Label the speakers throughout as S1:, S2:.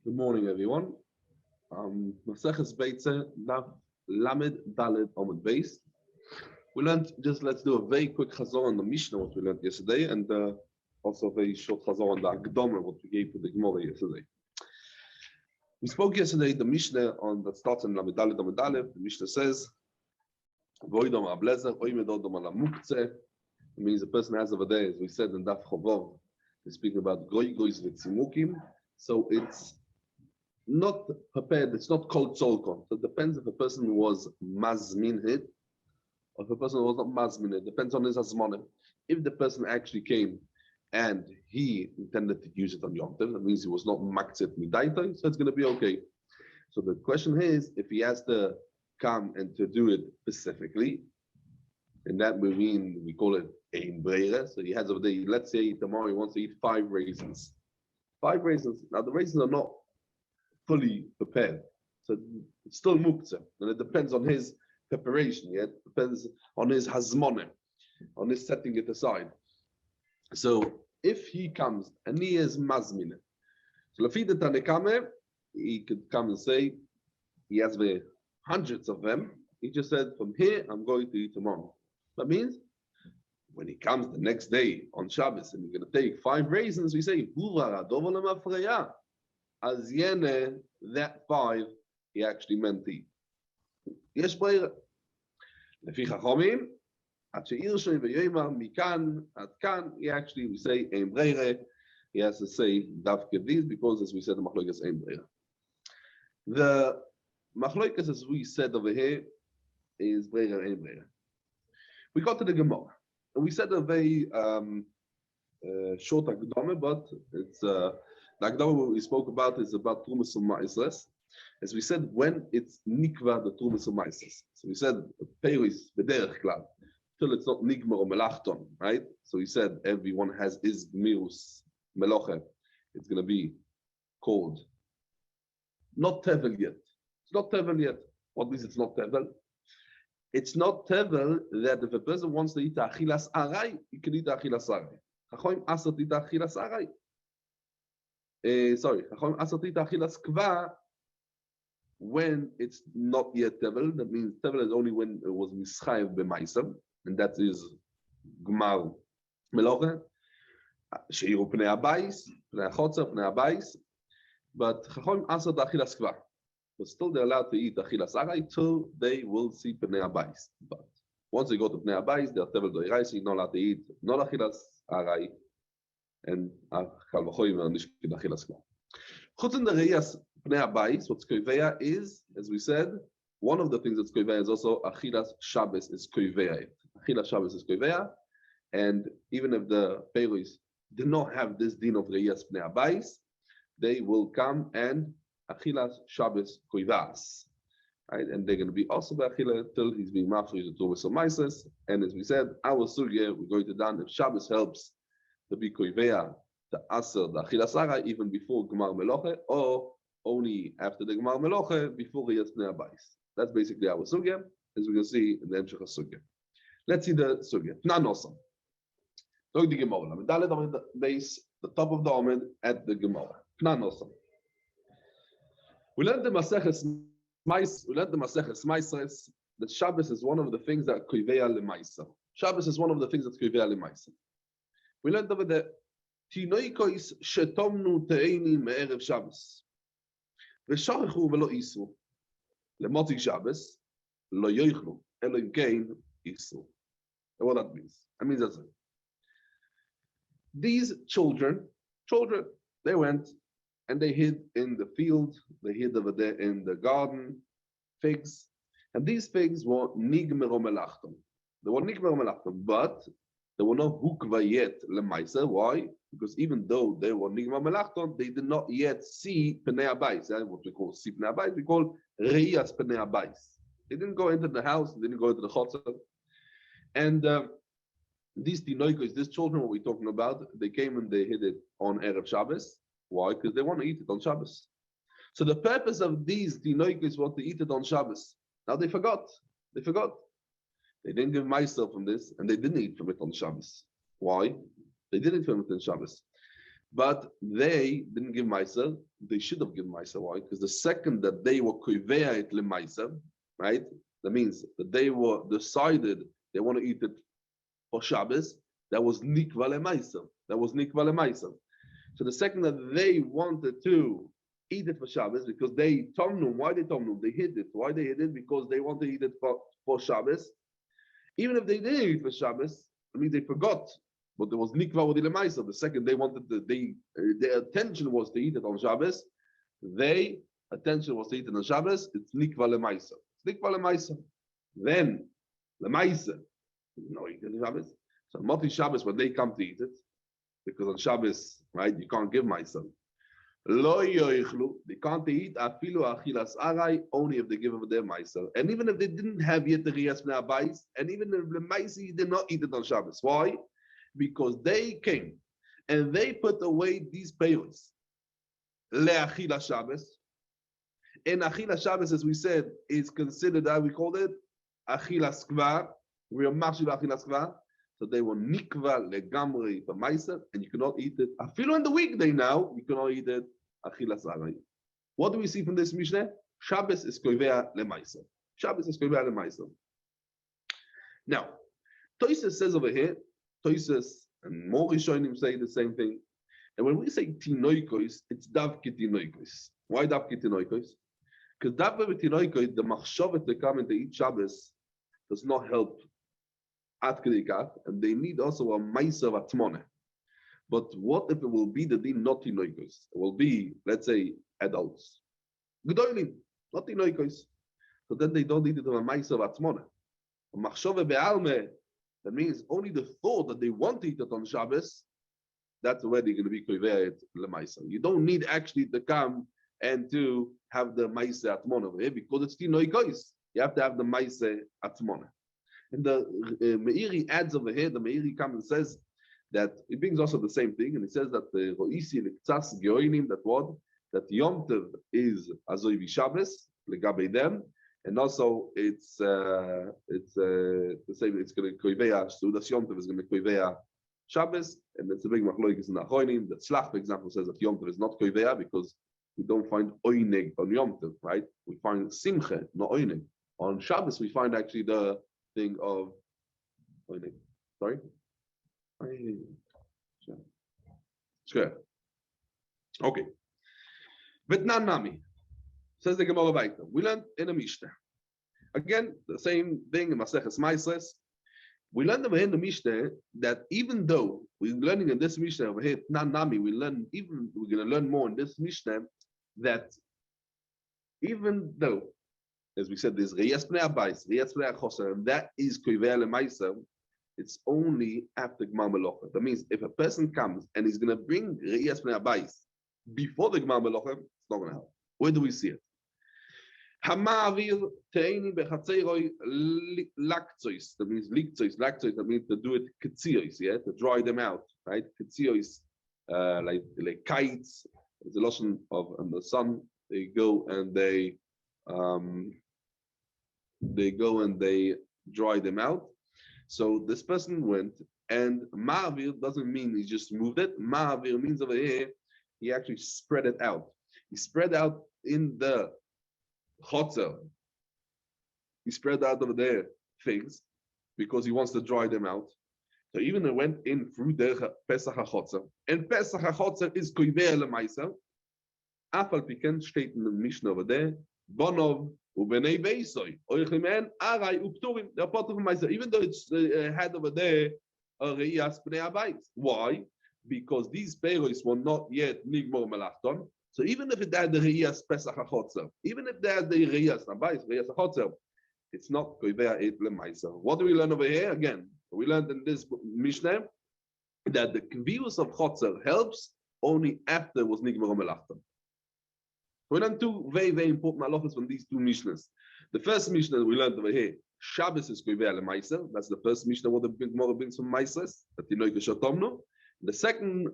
S1: Good morning, everyone. Masechet Beitza, Daf Lamed Daled Omid Beis. We learned let's do a very quick chazor on the Mishnah, what we learned yesterday, and also a very short chazor on the Akdama, what we gave to the Gemara yesterday. We spoke yesterday the Mishnah that starts in Lamed Daled Omid Daled. The Mishnah says, Voidom Ablezer, Oimedodom Ala Muktzeh. It means the person has over there, as we said in Daf Chovov, we're speaking about Goy Goys Vitzimukim. So it's not prepared, it's not called Tzolkon. So it depends if a person was Mazminhid or if a person was not Mazminhid. It depends on his Azmonim. If the person actually came and he intended to use it on Yom Tov, that means he was not Maktzet Midaita, so it's going to be okay. So the question is, if he has to come and to do it specifically, and that we call it Ein Breire. So he has over there, let's say tomorrow he wants to eat 5 raisins. 5 raisins. Now the raisins are not fully prepared, so it's still muktzah, and it depends on his preparation. Yeah, it depends on his hazmonim, on his setting it aside. So if he comes and he is mazmine, so lafi the Tanekame, he could come and say he has the hundreds of them. He just said, from here I'm going to eat tomorrow. That means when he comes the next day on Shabbos and he's going to take 5 raisins, we say, as yene, that 5 he actually meant to eat. Yesh breira. Lefi chachomim, at she'irshoi v'yoymar mikan at kan, we say ein breira. He has to say davke this because, as we said, the machlokas ein breira. The machlokas, as we said over here, is breira ein breira. We got to the Gemara. And we said a very short Akdama, but it's the Akdama we spoke about is about Trumas Ma'isres. As we said, when it's Nikva, the Trumas Ma'isres. So we said, Peiris, Bederech Klal, till it's not Nigmar or Melachton, right? So we said, everyone has his Gmirus Meloche. It's going to be called not Tevel yet. It's not Tevel yet. What means it's not Tevel? It's not tevel that if a person wants to eat achilas aray, he can eat achilas aray. Chachom asot eat achilas aray. Chachom asot eat achilas kva when it's not yet tevel. That means tevel is only when it was mischayev b'maisam, and that is gmar meloche. Sheiru pnei abayis, pnei achotzer, pnei abayis. But chachom asot achilas kva. But still they're allowed to eat achilas aray till they will see pnei abayis. But once they go to pnei abayis, they're tevel doiraisi, not allowed to eat not achilas aray and kal v'choyim and nishkin achilas kla. Chutz in the reyas pnei abayis, what's koiveya is, as we said, one of the things that's koiveya is also achilas Shabbos is koiveya. Achilas Shabbos is koiveya, and even if the Peiros do not have this din of reyas pnei abayis, they will come and Achilas Shabbos Koivas, right? And they're going to be also by Achila till he's being mafri the Tumas of Mises. And as we said, our sugya, we're going to done if Shabbos helps to be Koiveya, to Aser, the Achilas Aray, even before Gemar Meloche, or only after the Gemar Meloche, before Riyas Pnei Abayis. That's basically our sugya, as we can see in the Emshech sugya. Let's see the sugya. Tnanosam. Look the Gemara. Medaled on the base, the top of the Omid at the Gemara. Tnanosam. We learned the Masechet Maisres that Shabbos is one of the things that koiveya lemaisa. Shabbos is one of the things that's koiveya lemaisa. We learned over there Tinoikois shetomnu teini me'erev Shabbos v'sharechu v'lo isu lemotzi Shabbos lo yoichlu elo im kein isu. And what that means? That means that's it. These children, they went and they hid in the field, they hid over there in the garden, figs. And these figs were nigmer melachton. They were nigmer melachton, but they were not hukva yet lemaisa. Why? Because even though they were nigmer melachton, they did not yet see pnei abayis. What we call see pnei abayis, we call riyas pnei abayis. They didn't go into the house, they didn't go into the chotzer. And these tinoikos, these children, what we're talking about, they came and they hid it on Erev Shabbos. Why? Because they want to eat it on Shabbos. So the purpose of these tinoikos was to eat it on Shabbos. Now they forgot. They didn't give myself from this, and they didn't eat from it on Shabbos. Why? They didn't eat from it on Shabbos. But they didn't give Meiser. They should have given Meiser. Why? Because the second that they were koivea it lemeiser, right? That means that they were decided they want to eat it for Shabbos. That was nikva lemeiser. That was nikva lemeiser. So the second that they wanted to eat it for Shabbos, because they tomnum, why they tomnum? They hid it. Why they hid it? Because they want to eat it for Shabbos. Even if they didn't eat for Shabbos, I mean they forgot. But there was nikva with the lemaisa. The second they wanted to, their attention was to eat it on Shabbos. Their attention was to eat it on Shabbos. It's nikva lemaisa. It's nikva lemaisa. Then lemaisa, no eat it on Shabbos. So Moti Shabbos when they come to eat it, because on Shabbos, right, you can't give maisa. Lo yoichlu, they can't eat afilu achilas arai only if they give them their maisa. And even if they didn't have yet the riyas b'nei, and even if the maisa did not eat it on Shabbos. Why? Because they came and they put away these payos le'achila Shabbos. And achila Shabbos, as we said, is considered, how we called it, achila skva. We are mashil achila skva. So they were nikva legamri for ma'aser, and you cannot eat it. Afilu on the weekday now, you cannot eat it achila sarai. What do we see from this Mishnah? Shabbos is koivea le'ma'aser. Shabbos is koivea le'ma'aser. Now, Tosfos says over here, Tosfos and more Rishonim say the same thing. And when we say tinoikos, it's davke tinoikos. Why davke tinoikos? Because davke tinoikos, the machshavet to come and to eat Shabbos does not help at kedikach, and they need also a ma'aser of atmona. But what if it will be the din not tinoikos? It will be, let's say, adults. Gedolim, not tinoikos. So then they don't need it of a ma'aser of atmona. A machshavet be'almeh, that means only the thought that they want to eat it on Shabbos, that's already going to be koivea it lemaisa. You don't need actually to come and to have the maise atmona over here because it's tinoikos. You have to have the maise atmona. And the Meiri adds over here, the Meiri comes and says that it brings also the same thing, and he says that the roisi lektsas geoinim, that what? That Yom Tov is azoivi Shabbos legabe them. And also, it's the same. It's going to koivea. So the Yom Tov is going to koivea Shabbos, and it's a big machloikis in the Achronim. The Tzlach, for example, says that Yom Tov is not koivea because we don't find oineg on Yom Tov, right? We find simche, not oineg. On Shabbos, we find actually the thing of oineg. Sorry. Sure. Okay. Vitnan nami. Says the Gemara Beitza. We learned in a Mishnah. Again, the same thing in Masechet Masechet. We learned over here in the Mishnah that even though we're learning in this Mishnah over here, Nami, we're going to learn more in this Mishnah that even though, as we said, there's Riyas Bnei Abayis, Riyas Bnei Achoser, and that is Koivea Lemaisa, it's only after Gmar Melocha. That means if a person comes and he's going to bring Riyas Bnei Abayis before the Gmar Melocha, it's not going to help. Where do we see it? Hamavir teini bechatzeiroi lakzois. That means likzois. Lakzois. That means to do it ketziois. Yeah, to dry them out. Right? Ketziois, like kites. It's a lotion of the sun. They go and they dry them out. So this person went, and ma'avir doesn't mean he just moved it. Ma'avir means over here he actually spread it out. He spread out in the chotzer. He spread out over there things because he wants to dry them out. So even it went in through the Pesach HaChotzer. And Pesach HaChotzer is koivea lemaisa. Afal piken steht in the Mishnah over there. Bonov ubenei beisoi. Oichimen arai upturim. They're part of Maisa. Even though it's had over there a reiyas bnei abayis. Why? Because these peiros were not yet nigmor melachton. So even if it had the Riyas Pesach HaChotzer, even if they had the Riyas Abayis, Riyas HaChotzer, it's not Koivea Eit Lemaisa. What do we learn over here? Again, we learned in this Mishnah that the Kvius of Chotzer helps only after it was Nigmar Melachta. We learned two very, very important halachas from these two Mishnahs. The first Mishnah we learned over here, Shabbos is Koivea Lemaisa. That's the first Mishnah what the Gemara brings from Maisas, that Tinoike Shotomno. The second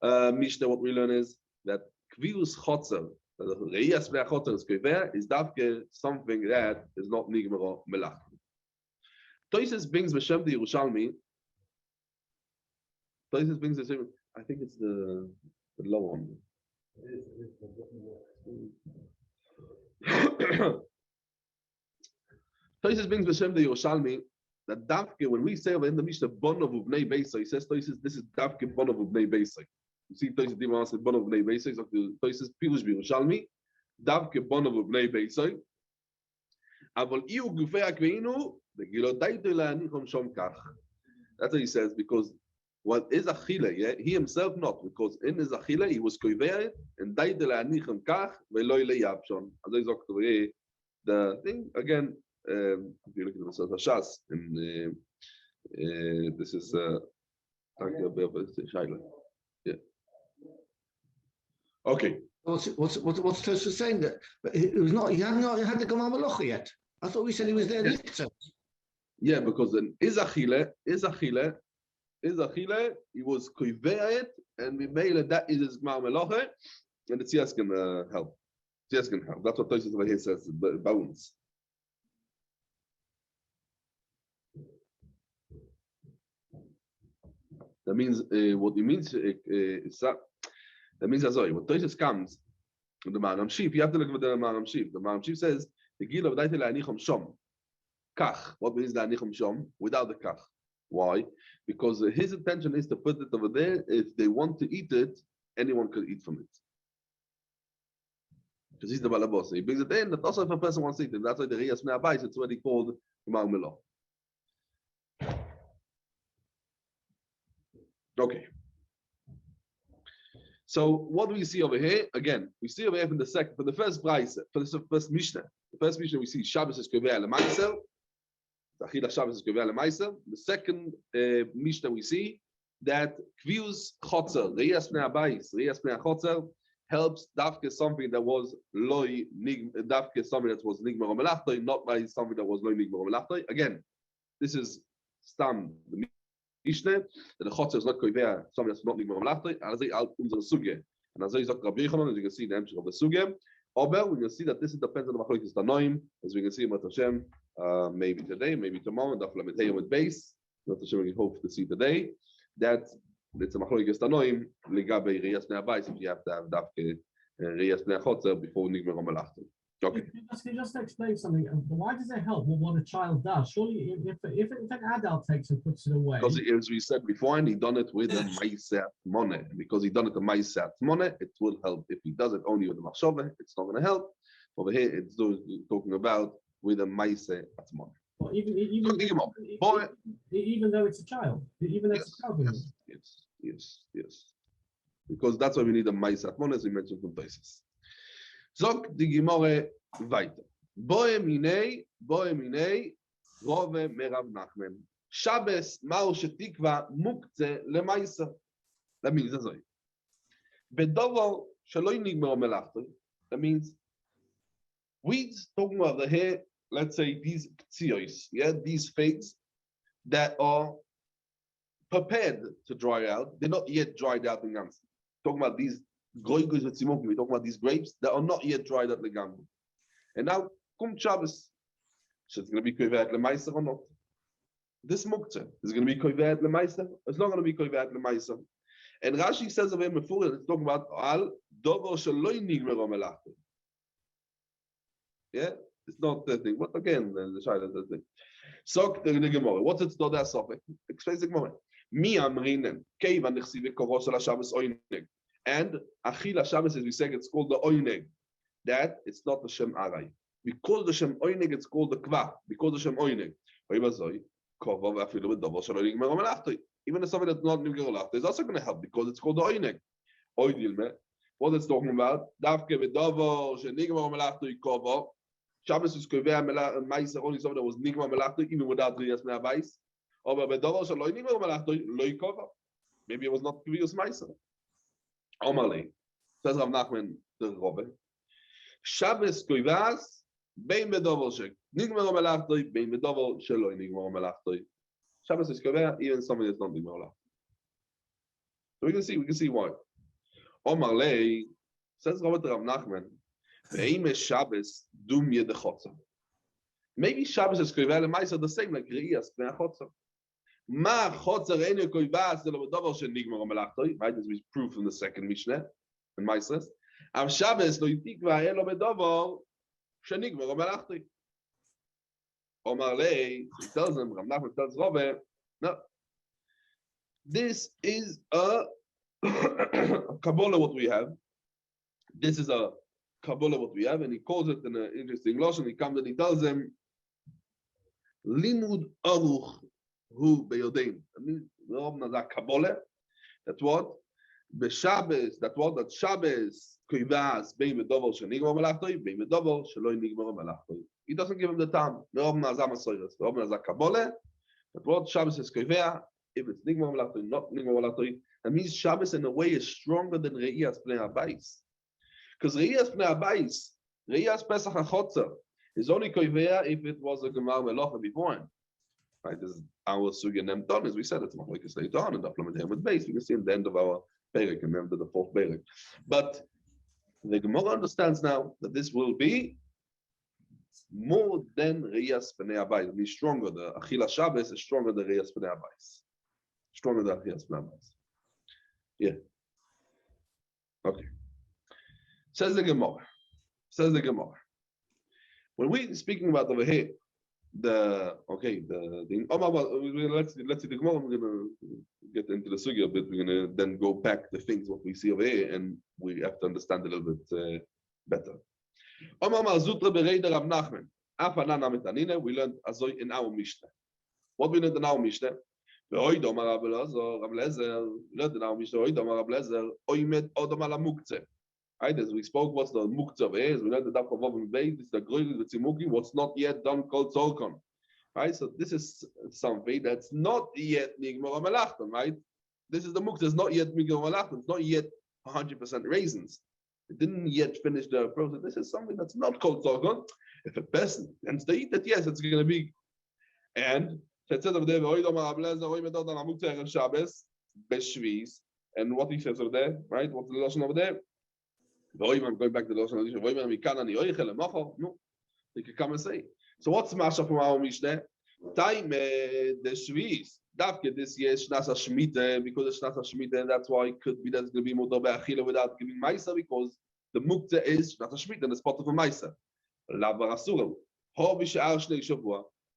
S1: Mishnah what we learn is that Kvius Chotzer, the Riyas Bnei Chotzer is Koivea, is davke something that is not Nigmar Melach. Tosfos brings B'Shem the Yerushalmi. Tosfos brings the same. I think it's the low one. Tosis brings B'Shem the Yerushalmi that Davke, when we say over in the Mishnah Bonov Ubnei Beitza, he says Tosis, this is Davke Bonov Ubnei Beitza. You see Tosis Divan says Bonov Ubnei Beitza, so Tosis Pirush Yerushalmi, Davke Bonov Ubnei Beitza. Avol Iu Gufei Akveinu, the Gilodaitu La'anichom Shom Kach. That's what he says, because what is Achille, yeah? He himself not, because in his Achille he was koiveret and Daitu La'anichom Kach ve'loi le'yavshon. As I say, the thing again. If you look at the Masechet Shas, and this is yeah. Okay.
S2: What's Tosfos saying that? But it was not. He hadn't had the Gamal Malocha yet. I thought we said he was there. Yes.
S1: Yeah, because then is Achille, he was koiveret, and we made that is his Gamal Malocha, and the Tzias can help. Tzias can help. That's what Tosfos over here says. Bones. That means what it means is that means as well. When Tosfos comes, the Maram Sheep, you have to look at the Maram Sheep. The Maram Sheep says the Gil of Daitel Anichom Shom. Kach. What means the Anichom Shom? Without the Kach. Why? Because his intention is to put it over there. If they want to eat it, anyone could eat from it. Because he's the Balabos. He brings it in. That also if a person wants to eat it. That's why the Riyas Me'abayis, it's already called Gemar Milah. Okay. So what do we see over here? Again, we see over here for the first Beitza, for the first Mishnah. The first Mishnah we see Shabbos is Kovea L'Maiser. Achila Shabbos is Kovea L'Maiser. The second Mishnah we see that Kvius Chotzer, Riyas Pnei Habayis, Riyas Pnei Chotzer helps Davke something that was Loi Davke something that was Nigmar Melachtoi, not by something that was Loi Nigmar Melachtoi. Again, this is Stam the Mishnah, that the Chotzer is not koivea, something that's not Nigmar Melachtoi, as they out unser Suge. And as I say, Rabbi Yochanan, as you can see, the entry of the Suge. Ober, we can see that this depends on the Machlokes Tanoim, as we can see in Hashem, maybe today, maybe tomorrow, and Daf Lamed with base. Hashem, we hope to see today that it's a Machlokes Tanoim, Ligabe Riyas Pnei Habayis, if you have to have Davke Riyas Pnei Chotzer before Nigmar Melachtoi. Okay.
S3: Can you just explain something? Why does it help what a child does? Surely, if an adult takes and puts it away.
S1: Because as we said before, and he done it with a Masechet money. Because he done it with a Masechet money, it will help. If he does it only with a machshava, it's not going to help. Over here, it's talking about with a Masechet money.
S3: Well, even though it's a child, even though it's a child.
S1: Yes. Because that's why we need a Masechet money, as we mentioned from Tosfos. Zok di Gemara weiter. Boe minei rove merav Nachman. Shabbos ma'u shetikva mukze lemaisa. That means that's right. Bedovo shaloi nigmar melachtoi. That means weeds talking about the hair. Let's say these ktzios, these figs that are prepared to dry out. They're not yet dried out in Gamsa. Talking about these. We're talking about these grapes that are not yet dried at Legambu. And now, Kum Shabbos. So it's going to be Koivet Lemaiser or not? This Muktzeh is going to be Koivet Lemaiser. It's not going to be Koivet Lemaiser. And Rashi says of him before, it's talking about Al Dover Shaloi Nigmer Melachto. Yeah? It's not the thing. But again, the Shai does the thing. Sok the Gemara. What's it to that Sofik? Explains the Gemara. Mi Amrinen, Keiv and Nechsive Korosal Shabbos Oineg. And Achila Shabbos, as we say, it's called the Oineg. That it's not the Shem Arai. Because the Shem Oineg, it's called the Kva. Because the Shem Oineg. Even if something that's not Nigmar Melachtoi is also going to help because it's called the Oineg. What it's talking about? Davke v'dovo she'Nigmar Melachtoi kovo. Shabbos is kovea ma'aser only something that was Nigmar Melachtoi even without Riyas Pnei Habayis. Or v'dovo she'lo Nigmar Melachtoi lo kovo. Maybe it was not Riyas Ma'aser. Omali, says Rav Nachman the Robbe. Shabbos koivas bein bedovel shek nigmar melachtoi bein bedovel shelo nigmar melachtoi. Shabbos is kovea even something that's not nigmar melachtoi. So we can see why. Omali says Robbe to Rav Nachman. Ve'im Shabbos dum yedechotza. Maybe Shabbos is kovea lema'aser the same like Riyas Pnei Chotzer. Ma chotzer ene koivas de lodavar shenigmar melachtoy. Right, as we prove from the second Mishnah in Masechet. Av Shabbos lo yitikva elo bedavar shenigmar melachtoy. Omar lei, he tells him, Rav Nachman tells Robert, no, this is a Kabbalah what we have. This is a Kabbalah what we have, and he calls it in an interesting lashon. He comes and he tells him, Limud aruch hu beyodein. I mean, that Kabbalah. That's what Shabbos. That's what that Shabbos koivas bein medover shenigmar melachtoy, bein medover shelo nigmar melachtoy. He doesn't give him the time. That what Shabbos is koivah. If it's nigmar melachtoy, not nigmar melachtoy, that means Shabbos in a way is stronger than Re'iyas Pnei Habayis. Because Re'iyas Pnei Habayis, Re'iyas Pesach HaChotzer, is only koivah if it was a gemar melacha before. Right? This is our sugya nemton, as we said, it's not like a later on, and the with base. We can see in the end of our perek, and then the fourth perek. But the Gemara understands now that this will be more than Re'iyas Pnei Habayis. It means stronger. The Achila Shabbos is stronger than Re'iyas Pnei Habayis. Stronger than Re'iyas Pnei Habayis. Yeah. Okay. Says the Gemara. When we're speaking about over here, let's see the Gemara. We're gonna get into the sugya a bit. We're gonna then go back to things what we see over here, and we have to understand a little bit better. We learned azoy in our Mishnah. What we learned in our Mishnah? Learned in our Mishnah. Right, as we spoke, what's the muktzah is? We learned the daf of it's the groil, the tzimuki, what's not yet done called tzolkon. Right, so this is something that's not yet nigmar melachton. Right, this is the muktzah. It's not yet nigmar melachton. It's not yet 100% raisins. It didn't yet finish the process. This is something that's not called tzolkon. If a person tends to eat it, yes, it's going to be. And it says over there, and what he says over there, right? What's the lesson over there? I'm going back to the lesson. No, they can come and say. So what's the masha from our Mishnah? Time the Shvis. Dafke this year Shnasa Shemitah, because it's Shnasa Shemitah, and that's why it could be that's going to be Mutar Be'achila without giving Maisa, because the Mukta is Shnasa Shemitah and it's part of a Maisa.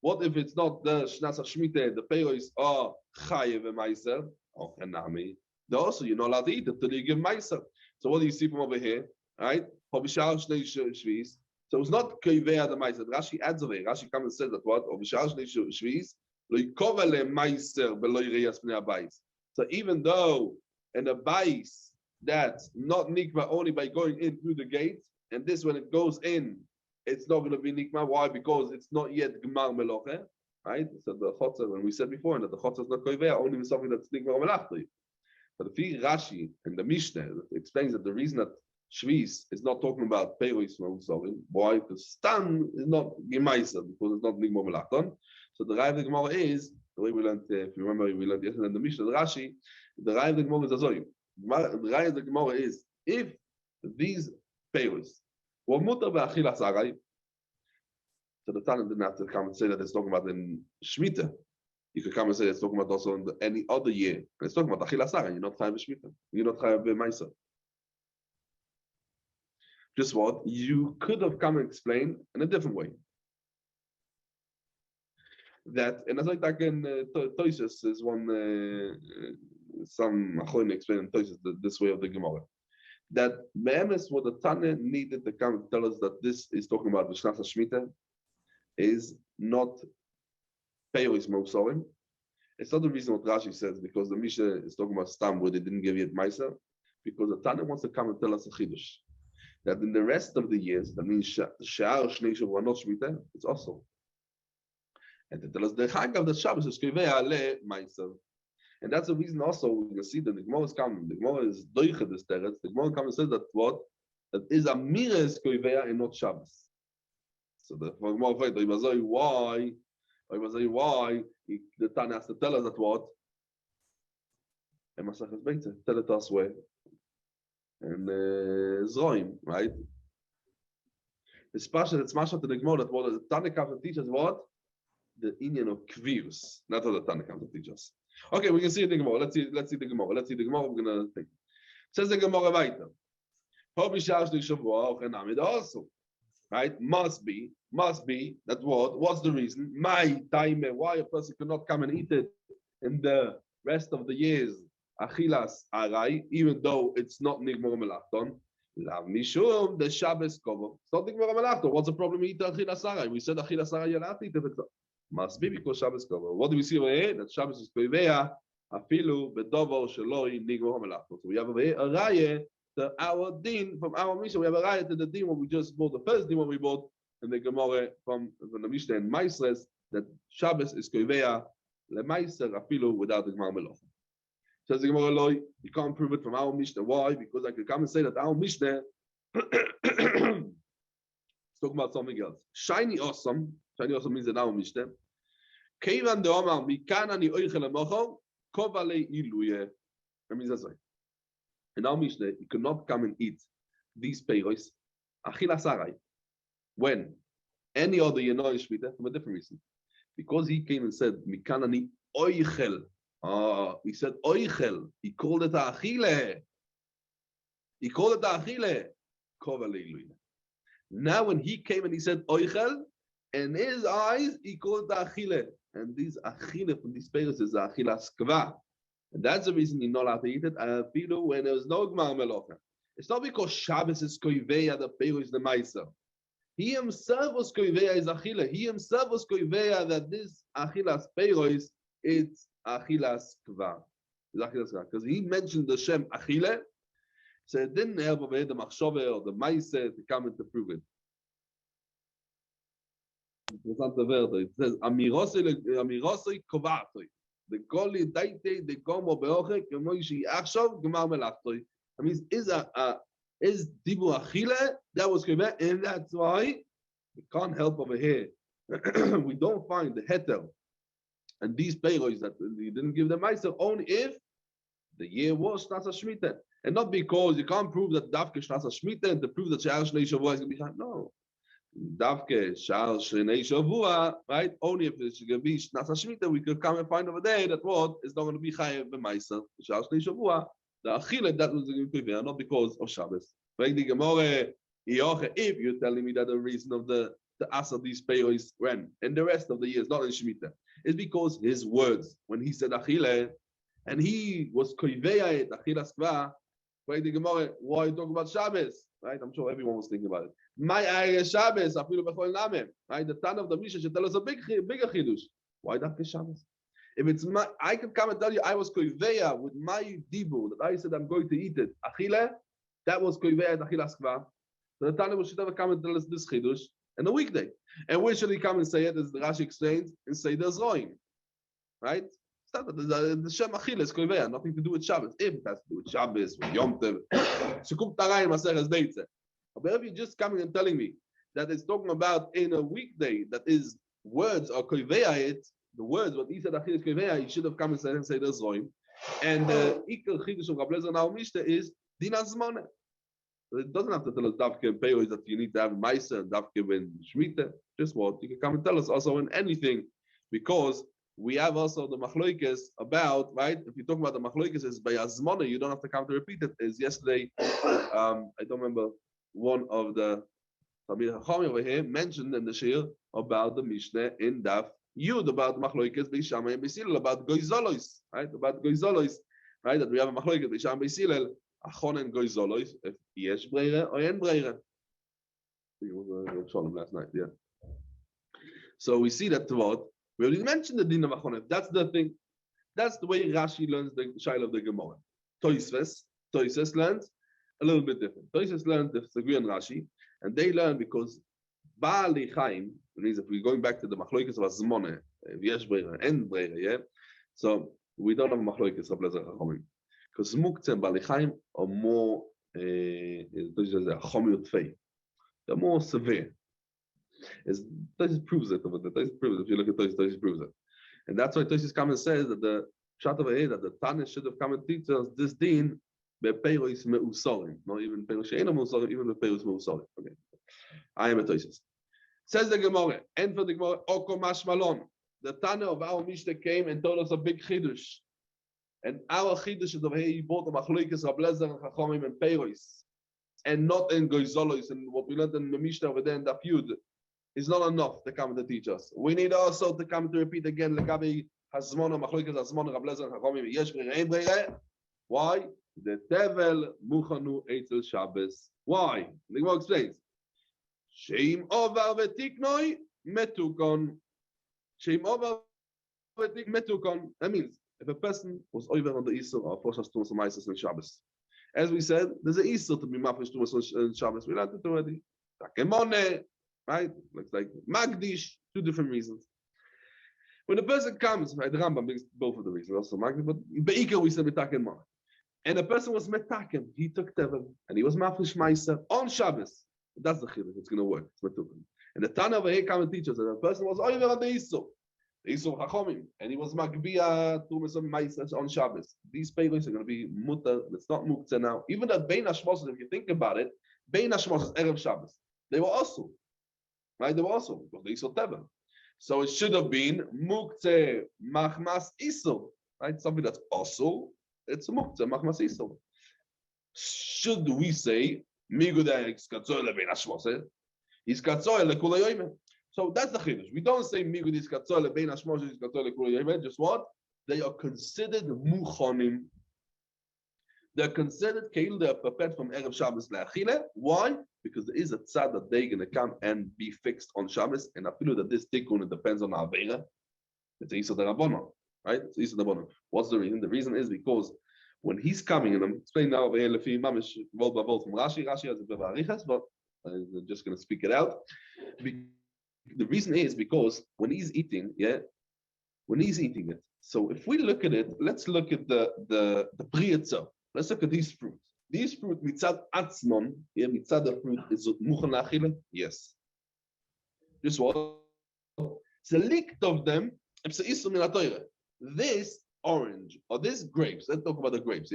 S1: What if it's not the Shnasa Shemitah, the Peiros are Chayev and Maisa? Oh, Hanami. Also, you're not allowed to eat it until you give Maisa. So what do you see from over here? Right? So it's not Kivea the Meiser. Rashi adds over here. Rashi comes and says that what? So even though in a bais that's not nikma only by going in through the gate, and this when it goes in, it's not going to be nikma. Why? Because it's not yet gemar meloche. Right? So the chotzer, when we said before, that the chotzer is not Kivea, only with something that's nikma melachti. But the Rashi and the Mishnah explains that the reason that Shvis is not talking about Peiros Ma'usavim, why? Because Stam is not Gemaisa, because it's not Nigmar Melachton. So the Raya of the Gemara is, the way we learned, if you remember, we learned yesterday in the Mishnah, the Rashi, the Raya of the Gemara is Azoy. The Raya of the Gemara is, if these Peiros were Mutar Be'achilas Aray, so the Tana didn't have to come and say that it's talking about in Shemitah. You could come and say it's talking about also in any other year. And it's talking about Achilas Aray. You're not Chayav Shemitah. You're not Chayav Maisa. Just what? You could have come and explain in a different way. That, and as like in Toisus is one, some Achoin explain in Toisus this way of the Gemara. That Me'emes, what the Tana needed to come and tell us that this is talking about the Shnasa Shemitah is not Peiros Ma'usarim. It's not the reason what Rashi says, because the Mishnah is talking about Stam where they didn't give yet Maisa, because the Tana wants to come and tell us a Chidush. That in the rest of the years, that means Sha'ar Shnei Shavuot not Shemitah, it's also. And to tell us the Chag of the Shabbos is Kivea Le Maisa. And that's the reason also we can see that the Gemara is coming. The Gemara is Doicha this Teretz. The Gemara comes and says that what? That is a Mires Kivea and not Shabbos. So the Gemara fight, why? The Tana has to tell us that what? And Masechet Beitza, tell it us where. And Zoim, right? It's Masha to the Gemara that what the Tana comes and teaches what? the Indian of Kvirus. That's what the Tana comes to teach us. Okay, we can see the Gemara. Let's see the Gemara. Let's see the Gemara. We're gonna think. Says the Gemara weiter. Also, right? Must be that what? What's the reason? My time, why a person cannot come and eat it in the rest of the years? Achilas arai, even though it's not nigmor melachton. Lav mishum the Shabbos cover. It's not nigmor melachton. What's the problem? Eat achilas arai. We said achilas arai you're allowed to eat it. Must be because Shabbos cover. What do we see over here? That Shabbos is koivea afilu bedovo sheloi nigmor melachton. So we have over here a raya. Our din from our Mishnah, we have a raya to the din when we just bought the first din when we bought in the Gemara from the Mishnah and Masechet that Shabbos is koivea lemaiser afilu without the Gemara melocha. Says the Gemara loy, you can't prove it from our Mishnah. Why? Because I could come and say that our Mishnah is talking about something else. Shiny awesome means that our Mishnah. Keivan de Omar mikana ni oichel emocho kovale iluye. That means that's right. In our Mishnah, you cannot come and eat these peiros, achilas arai, when any other Yenoy Shmita, for a different reason. Because he came and said, Mikanani oichel. He said oichel. He called it achile. Now when he came and he said oichel, in his eyes, he called it achile. And these achile from these peiros is achilas kva. And that's the reason you're not allowed to eat it. When there was no Gemara Melocha. It's not because Shabbos is koiveya, the peiros the meiser. He himself was koiveya is achila. He himself was koiveya that this achilas peiros it's achilas kva. Because he mentioned the Shem achile, so it didn't help over here the machshove or the meiser to come and to prove it. It says amirosei kovatoi. The goli daite the gomo beoche kemoishi achshov gemar melachtoi. That means is dibu achile that was correct, and that's why we can't help over here. We don't find the heter and these peiros that he didn't give the meiser only if the year was Shnasa Shemitah, and not because you can't prove that Davke Shnasa Shemitah and to prove that Sha'ar Shnei Shavua is going to be high. No. Davke Sha'ar Shnei Shavua, right? Only if it's going to be Shnasa Shemitah, we could come and find over there that what is not going to be Chayev b'Meiser. Sha'ar Shnei Shavua, the Achille, that was going to be not because of Shabbos. If you're telling me that the reason of the Asa these peiros when and the rest of the years, not in Shemitah, is because his words, when he said Achille, and he was koiveya achilas kva, why you talk about Shabbos? Right? I'm sure everyone was thinking about it. My area Shabbos, afilu bechol namem. Right? The Tan of the Mishnah should tell us a bigger chidush. Why that Shabbos? If it's my, I could come and tell you I was koiveya with my dibu that I said I'm going to eat it. Achile, that was koiveya achilas kva. So the Tan should ever come and tell us this chidush in a weekday. And where should he come and say it? As the Rashi explains, and say there's Roim. Right? The Shem Achille is koiveya, nothing to do with Shabbos. If it has to do with Shabbos, with Yom Tov, Shekum Tarai Masechet Beitza. But if you're just coming and telling me that it's talking about in a weekday that is words are koiveya it, the words what he said Achille is koiveya, he should have come and say there's Roim. And the Iker Chidush of Rabbi Lezer now Mishnah is Dinas Zmane. It doesn't have to tell us Davke and Peiros that you need to have Meiser and Davke when Shemitah. Just what you can come and tell us also in anything, because we have also the machloikes about, right? If you're talking about the machloikes is by Azmona, you don't have to come to repeat it. Is yesterday, I don't remember, one of the Tamir Chacham over here mentioned in the shir about the Mishnah in Daf Yud about machloikes Beishama and Beisilel about Goizolos, right? About Goizolos, right? That we have a machloikes Beishama and Beisilel, Achon and Goizolos, if yesh breira or en breira. It was Shalom last night, yeah. So we see that what. We already mentioned the din of Achonef. That's the thing. That's the way Rashi learns the Shail of the Gemara. Toyses learns a little bit different. Toyses learns the Sagri and Rashi, and they learn because Ba'ali Chaim means if we're going back to the Machloikes of Azmone, Yesh Breira, and Breira, yeah. So we don't have Machloikes of Lezer Chachomim because Muktzeh and Ba'ali Chaim are more Chomiyot Fei. They're more severe. Tosis proves it. Tosis proves it. If you look at Tosis proves it, and that's why Tosis comes and says that the Shat over here that the Tana should have come and teach us this din bePeiros meusorim, not even Peiros she'eino meusorim, even bePeiros meusorim. Okay, I am a Tosis. Says the Gemara, and for the Gemara, Oko Mashmalon, the Tana of our Mishnah came and told us a big chiddush. And our chiddush is over here, he bought the Machloikes, Rablezer, and Chachomim, and Peiros, and not in Goizolos, and what we learned in the Mishnah over there in the Yud is not enough to come to teach us. We need also to come to repeat again, Legabi Hazmona, Machloikes, Hazmona, Rablezer, and Chachomim, Yesh Brere, Ein Brere. Why? The Tevel Muchanu Eitzel Shabbos. Why? The Gemara explains. Sheim Ovar Vetiknoi Metukon. Sheim Ovar Vetik Metukon. That means if a person was over on the Isur or Foshas Tumas Maises on Shabbos, as we said, there's an Isur to be Mafish Tumas on Shabbos. We learned it already. Takemone, right? Looks like Magdish. Two different reasons. When a person comes, right? The Rambam brings both of the reasons. Also Magdish, but Beika we said Takemone. And a person was metakem. He took Tevel and he was Mafish Maiser on Shabbos. That's the chiddush. It's going to work. It's metuken. And the Tana over here come and teach us that a person was over on the Isur Chachomim, and he was Magbia Tumas Maiser on Shabbos. These peiros are going to be mutter. It's not muktzeh now. Even that Bein Hashmos, if you think about it, Bein Hashmos is erev Shabbos. They were also, right? They were also because they Isur Tevel. So it should have been muktzeh machmas Isur, right? Something that's also. It's a muktzah, machmas Isur. Should we say, Migudai Skatzoyle Ben Hashmose? Is Skatzoyle Kula Yoime? So that's the chiddush. We don't say Migud is Skatzoyle Ben Hashmose is Skatzoyle Kula Yoime. Just what? They are considered muchonim. They're considered keil. They are prepared from erev Shabbos leachile. Why? Because there is a tzad that they're going to come and be fixed on Shabbos, and I feel that this tikkun depends on avera. It's Isur D'Rabbanan. Right? It's Isur D'Rabbanan. What's the reason? The reason is because when he's coming, and I'm explaining now over here, Lefi Mamish, Vol Bavol from Rashi. Rashi has a bit of arichas, but I'm just going to speak it out. The reason is because when he's eating, when he's eating it. So if we look at it, let's look at the Beitza. Let's look at these fruits. These fruit, mitzad atzmon, mitzad the fruit is muchan la'achila. Yes. This what? It's a licked of them. It's a isur min ha'Torah. This orange or these grapes. Let's talk about the grapes.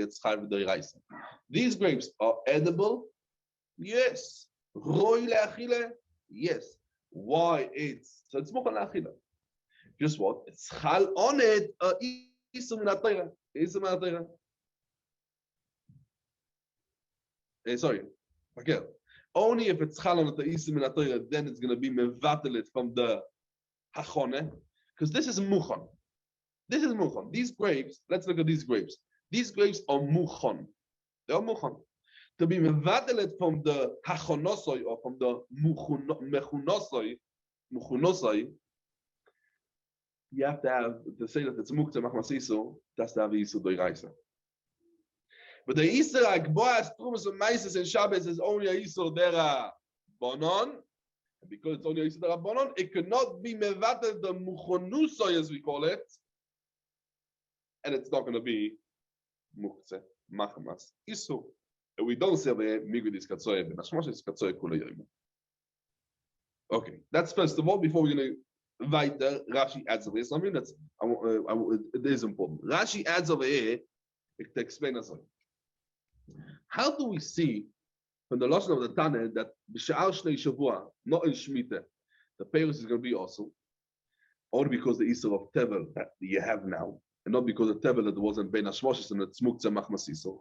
S1: These grapes are edible. Yes. Roy le'achila. Yes. Why it's muchan la'achila? Just what? It's chal on it. Isur min ha'Torah. Isur min ha'Torah. Sorry, okay. Only if it's chal on the isur min ha'Torah, then it's going to be mevatelit from the hachone, because this is muchan. This is muchan. These grapes, let's look at these grapes. These grapes are muchan. They are muchan. To be mevatelit from the hachonosoi or from the mechunosoi, you have to have, to say that it's muktzeh machmas isur, that's to have isur doiraisa. But the Isur Agboas, Trumas and Maises and Shabbos is only a Isur Dera Bonon. And because it's only a Isur Dera Bonon, it cannot be Mevatel the Muchonusoy, as we call it. And it's not going to be Muktzeh, Machmas, Isur. And we don't say Migud is Katsoy, but Hashmosh is Katsoy Kula Yoim. Okay, that's first of all, before we're going to weiter, Rashi adds over here something that's, it is important. Rashi adds over here to explain us something. How do we see from the lesson of the Tana that b'sha'ar shnei shavua, not in Shemitah, the peiros is going to be also, only because the Isur of Tevel that you have now, and not because of Tevel that wasn't Bein Hashmoshes and it's Muktzeh Machmas Isur.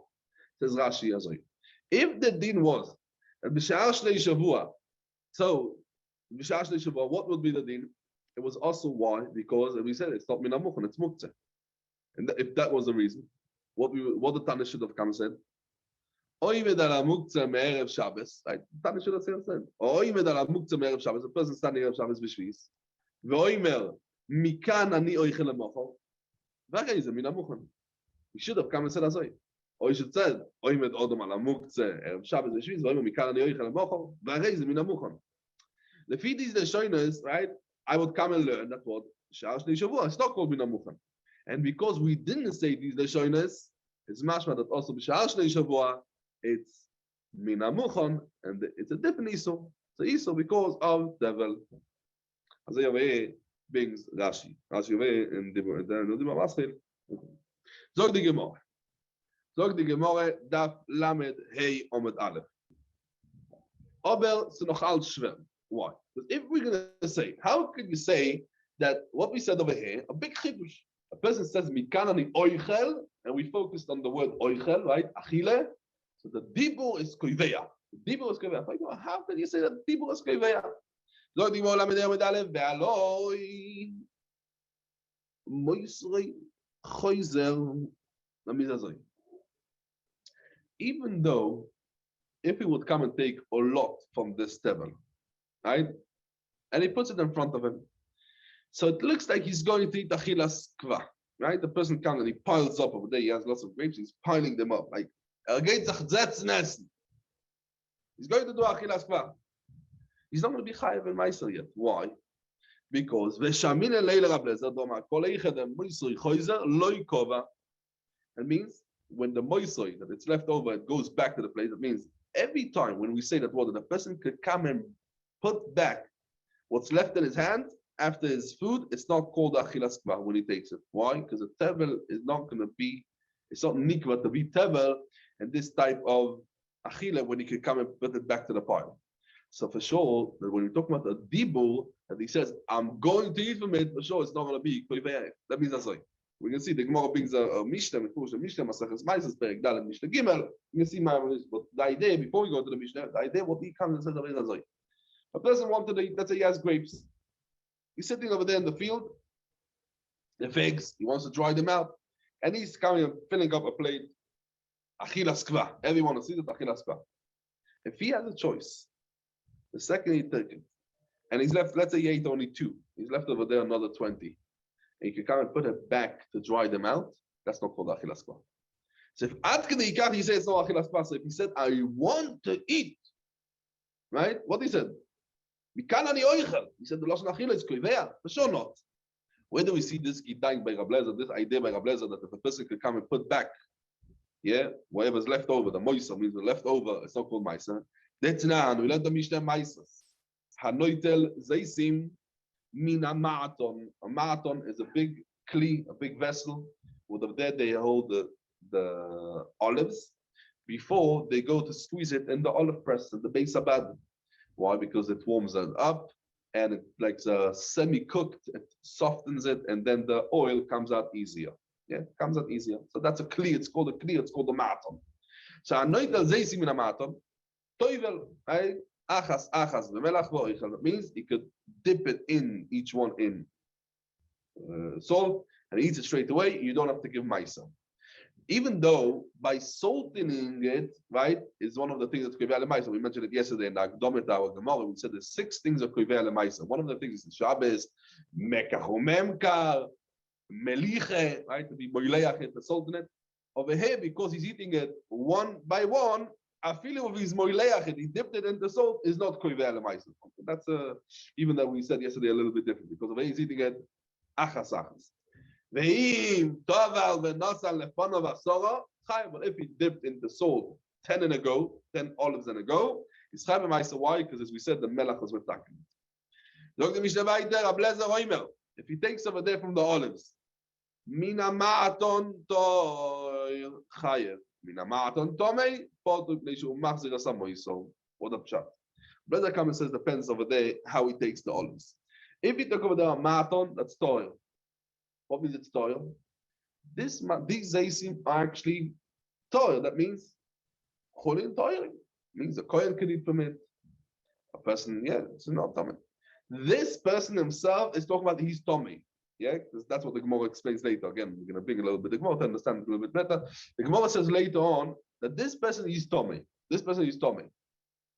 S1: Says Rashi Azoi. If the din was that b'sha'ar shnei shavua, so b'sha'ar shnei shavua, what would be the din? It was also why, because as we said, it's not Min HaMuchan, it's Muktzeh. And if that was the reason, what the Tana should have come and said, Oimed ala muktzeh me'erev Shabbos. Right? Tana should have said. Oimed ala muktzeh me'erev Shabbos. A person standing erev Shabbos b'shvis. Ve'oimer mikan ani oichel lemochel. V'achei min hamuchan. He should have come and said azoi. Or he should have said oimed odom ala muktzeh erev Shabbos b'shvis. Ve'oimer mikan ani oichel lemochel. V'achei min hamuchan. Lefi these leshonos, right? I would come and learn that what sha'ar shnei shavua. It's not called min hamuchan. And because we didn't say these leshonos, it's mashma that also b'sha'ar shnei shavua. It's min hamuchan, and it's a different Isur. It's an Isur because of Tevel. As over here brings Rashi. Rashi over here in the Masechet. Zog the Gemara. Daf Lamed Hey Omed Aleph. Aber it's noch alt schwer. Why? Because if we're going to say, how could you say that what we said over here, a big chidush. A person says mikan ani oichel, and we focused on the word oichel, right? Achile. So the dibur is koiveya. The dibur is koiveya. How can you say that dibur is koiveya? Lo dibur lamedei with alef ve'aloi moisrei choizer lamizazoi. Even though if he would come and take a lot from this table, right, and he puts it in front of him, so it looks like he's going to eat achilas kva, right? The person comes and he piles up over there. He has lots of grapes. He's piling them up like he's going to do achilas kva. He's not going to be chayav and meiser yet. Why? Because veshamine leila rablezer doma kol eichadem moisoi choizer loy kova. It means when the moisoi that it's left over, it goes back to the place. It means every time when we say that word, the person could come and put back what's left in his hand after his food, it's not called achilas kva when he takes it. Why? Because a tevel is not going to be, it's not nikva to be tevel and this type of achila when he can come and put it back to the pile. So for sure, that when we talk about a dibur, and he says, I'm going to eat from it, for sure it's not going to be koivei. That means that's right. We can see the Gemara brings a Mishnah, Masechet Masechet Perek Dalet Mishnah Gimel. You can see but the idea before we go to the Mishnah, the idea what he comes and says is like a person wanted to eat, let's say he has grapes. He's sitting over there in the field, the figs, he wants to dry them out, and he's coming and filling up a plate. Achilas kva. Everyone will see that achilas kva. If he has a choice, the second he took it, and he's left, let's say he ate only 2, he's left over there another 20. And you can come and put it back to dry them out, that's not called achilas kva. So if Adkani he says it's not achilas kva. So if he said, I want to eat, right? What he said? He said the lashon achila is koivea. For sure not. Where do we see this dying by Rabbi Lezer, this idea by Rabbi Lezer that if a person could come and put back, yeah, whatever's left over, the moisa means the leftover, it's not called maisa. That's now, we learned the Mishnah maisas. Hanoitel zeisim. Mina marathon. A marathon is a big kli, a big vessel. Over there they hold the olives before they go to squeeze it in the olive press in the Beitza. Why? Because it warms it up and it like semi-cooked, it softens it, and then the oil comes out easier. Yeah, it comes out easier. So that's a kli. It's called a kli. It's called a marathon. So anoitel zeisim mina marathon. Toivel, right? Achas, v'melach v'oichel. That means he could dip it in, each one in salt, and eats it straight away. You don't have to give maisa. Even though by salting it, right, is one of the things that's koivei lemaisa. We mentioned it yesterday in the Akdomet our Gemara. We said there's 6 things of koivei lemaisa. One of the things is the Shabbos, mekach umemkar, meliche, right, to be moileach it, the salt in it. Over here, because he's eating it one by one, a feeling of his moileach, he dipped it in the salt, is not koivei lemaisa. That's even that we said yesterday a little bit different because of he's eating it achas. But if he dipped in the salt 10 in a go, 10 olives in a go, it's chayv ma'aser. Why? Because as we said, the melach was with takin. If he takes over there from the olives, mina ma'aton toy chayev, mina ma'aton tomei potuk leishu machzir asamoiso. What up, chat? Brother comes and says depends over there how he takes the olives. If he took over there a ma'aton, that's toil. What means it's toil? These zaysim are actually toil. That means cholin toiling. Means a kohen could eat from it. A person, yeah, it's not tummy. This person himself is talking about he's tummy. Yeah, because that's what the Gemara explains later. Again, we're going to bring a little bit of Gemara to understand it a little bit better. The Gemara says later on that this person is tummy. This person is tummy.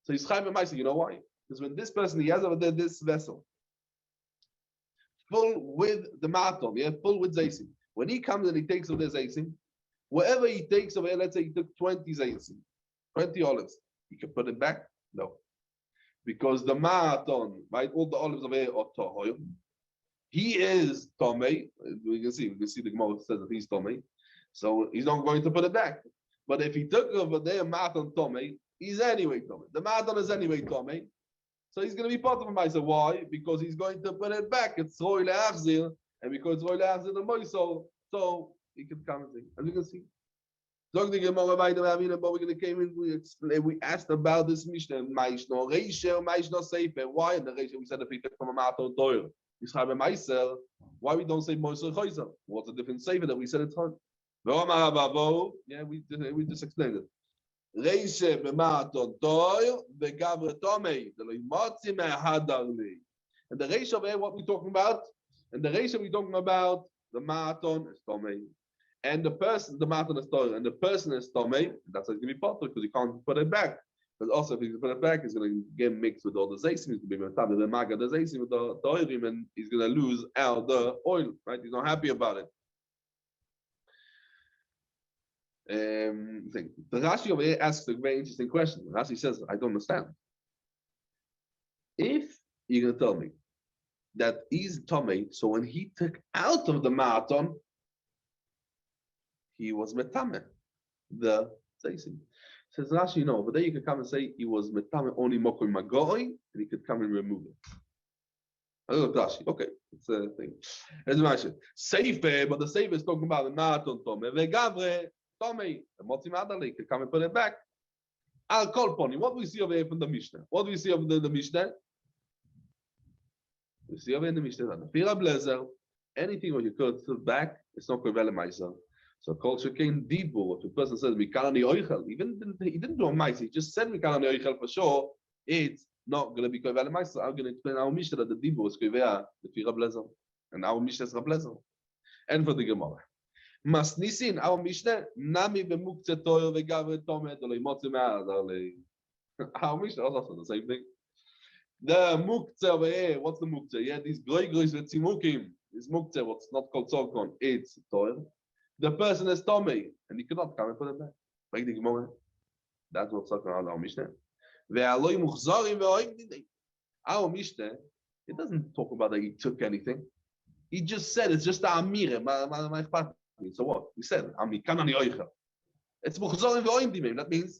S1: So he's chayv ma'aser. You know why? Because when this person, he has over there this vessel full with the ma'atom, yeah, full with zaysim. When he comes and he takes over the zaysim, whatever he takes over here, let's say he took 20 zaysim, 20 olives, he can put it back? No. Because the ma'atom, right, all the olives over here are tohoy. He is tomei. We can see the Gemara says that he's tomei. So he's not going to put it back. But if he took over there ma'atom tomei, he's anyway tomei. The ma'atom is anyway tomei. So he's going to be part of a ma'aser. Why? Because he's going to put it back. It's roy le'achzir, and because roy le'achzir the moisol, so he can come and see. As you can see, but we're going to came in. We asked about this Mishnah. Why in the Reisha we said if he took from a ma'aton toil? Why we don't say Moiser Choizer? What's the different saver that we said it's hard? Yeah, we just explained it. Reishe b'ma'aton toil v'gavre tomei. And the reisha over here, what we talking about? And the reisha we talking about, the ma'aton is tomei. And the person, the ma'aton is toil, and the person is tomei. That's going to be potter because you can't put it back. Because also, if you put it back, it's going to get mixed with all the zaysim. It's going to be the maga, the zaysim with the oilim, and he's going to lose out the oil. Right? He's not happy about it. The Rashi over here asks a very interesting question. Rashi says, "I don't understand. If you're going to tell me that he's tomei, so when he took out of the ma'aton, he was metame, the zaysim." Says Rashi, no, but then you could come and say he was metame only mokoi magoi, and he could come and remove it. I don't know Rashi. Okay, it's a thing. As Rashi, Seife, but the Seife is talking about the ma'aton tomei, vegavre tomei, the motzi madali could come and put it back. Al kol poni. What do we see over here from the Mishnah? What do we see over the Mishnah? We see over in the Mishnah that the Fira Blazer, anything what you could put back, it's not kovel myself. So culture came deeper. If a person says Mikalani Oichel, he didn't do a mice, he just said Mikalani Oichel for sure, it's not going to be kovel myself. I'm going to explain our Mishnah that the deeper was kovel the Fira Blazer, and our Mishnah is Rablazer. And for the Gemara. Masnisin, our Mishnah, Nami b'muktzeh toil v'gavre tomet, or imotzi ma'ad, our Mishnah is also the same thing. The muktzeh over here, what's the muktzeh? Yeah, these gloiglois with tzimukim, this muktzeh, what's not called tzorkon, it's toil. The person is tomei, and he cannot come and put it back. Like the Gemara. That's what's talking about our Mishnah. Ve'aloi muchzarim ve'oim didei. Our Mishnah, it doesn't talk about that he took anything. He just said it's just a amire. So what? He said, it's muchzarim ve'oim didei. That means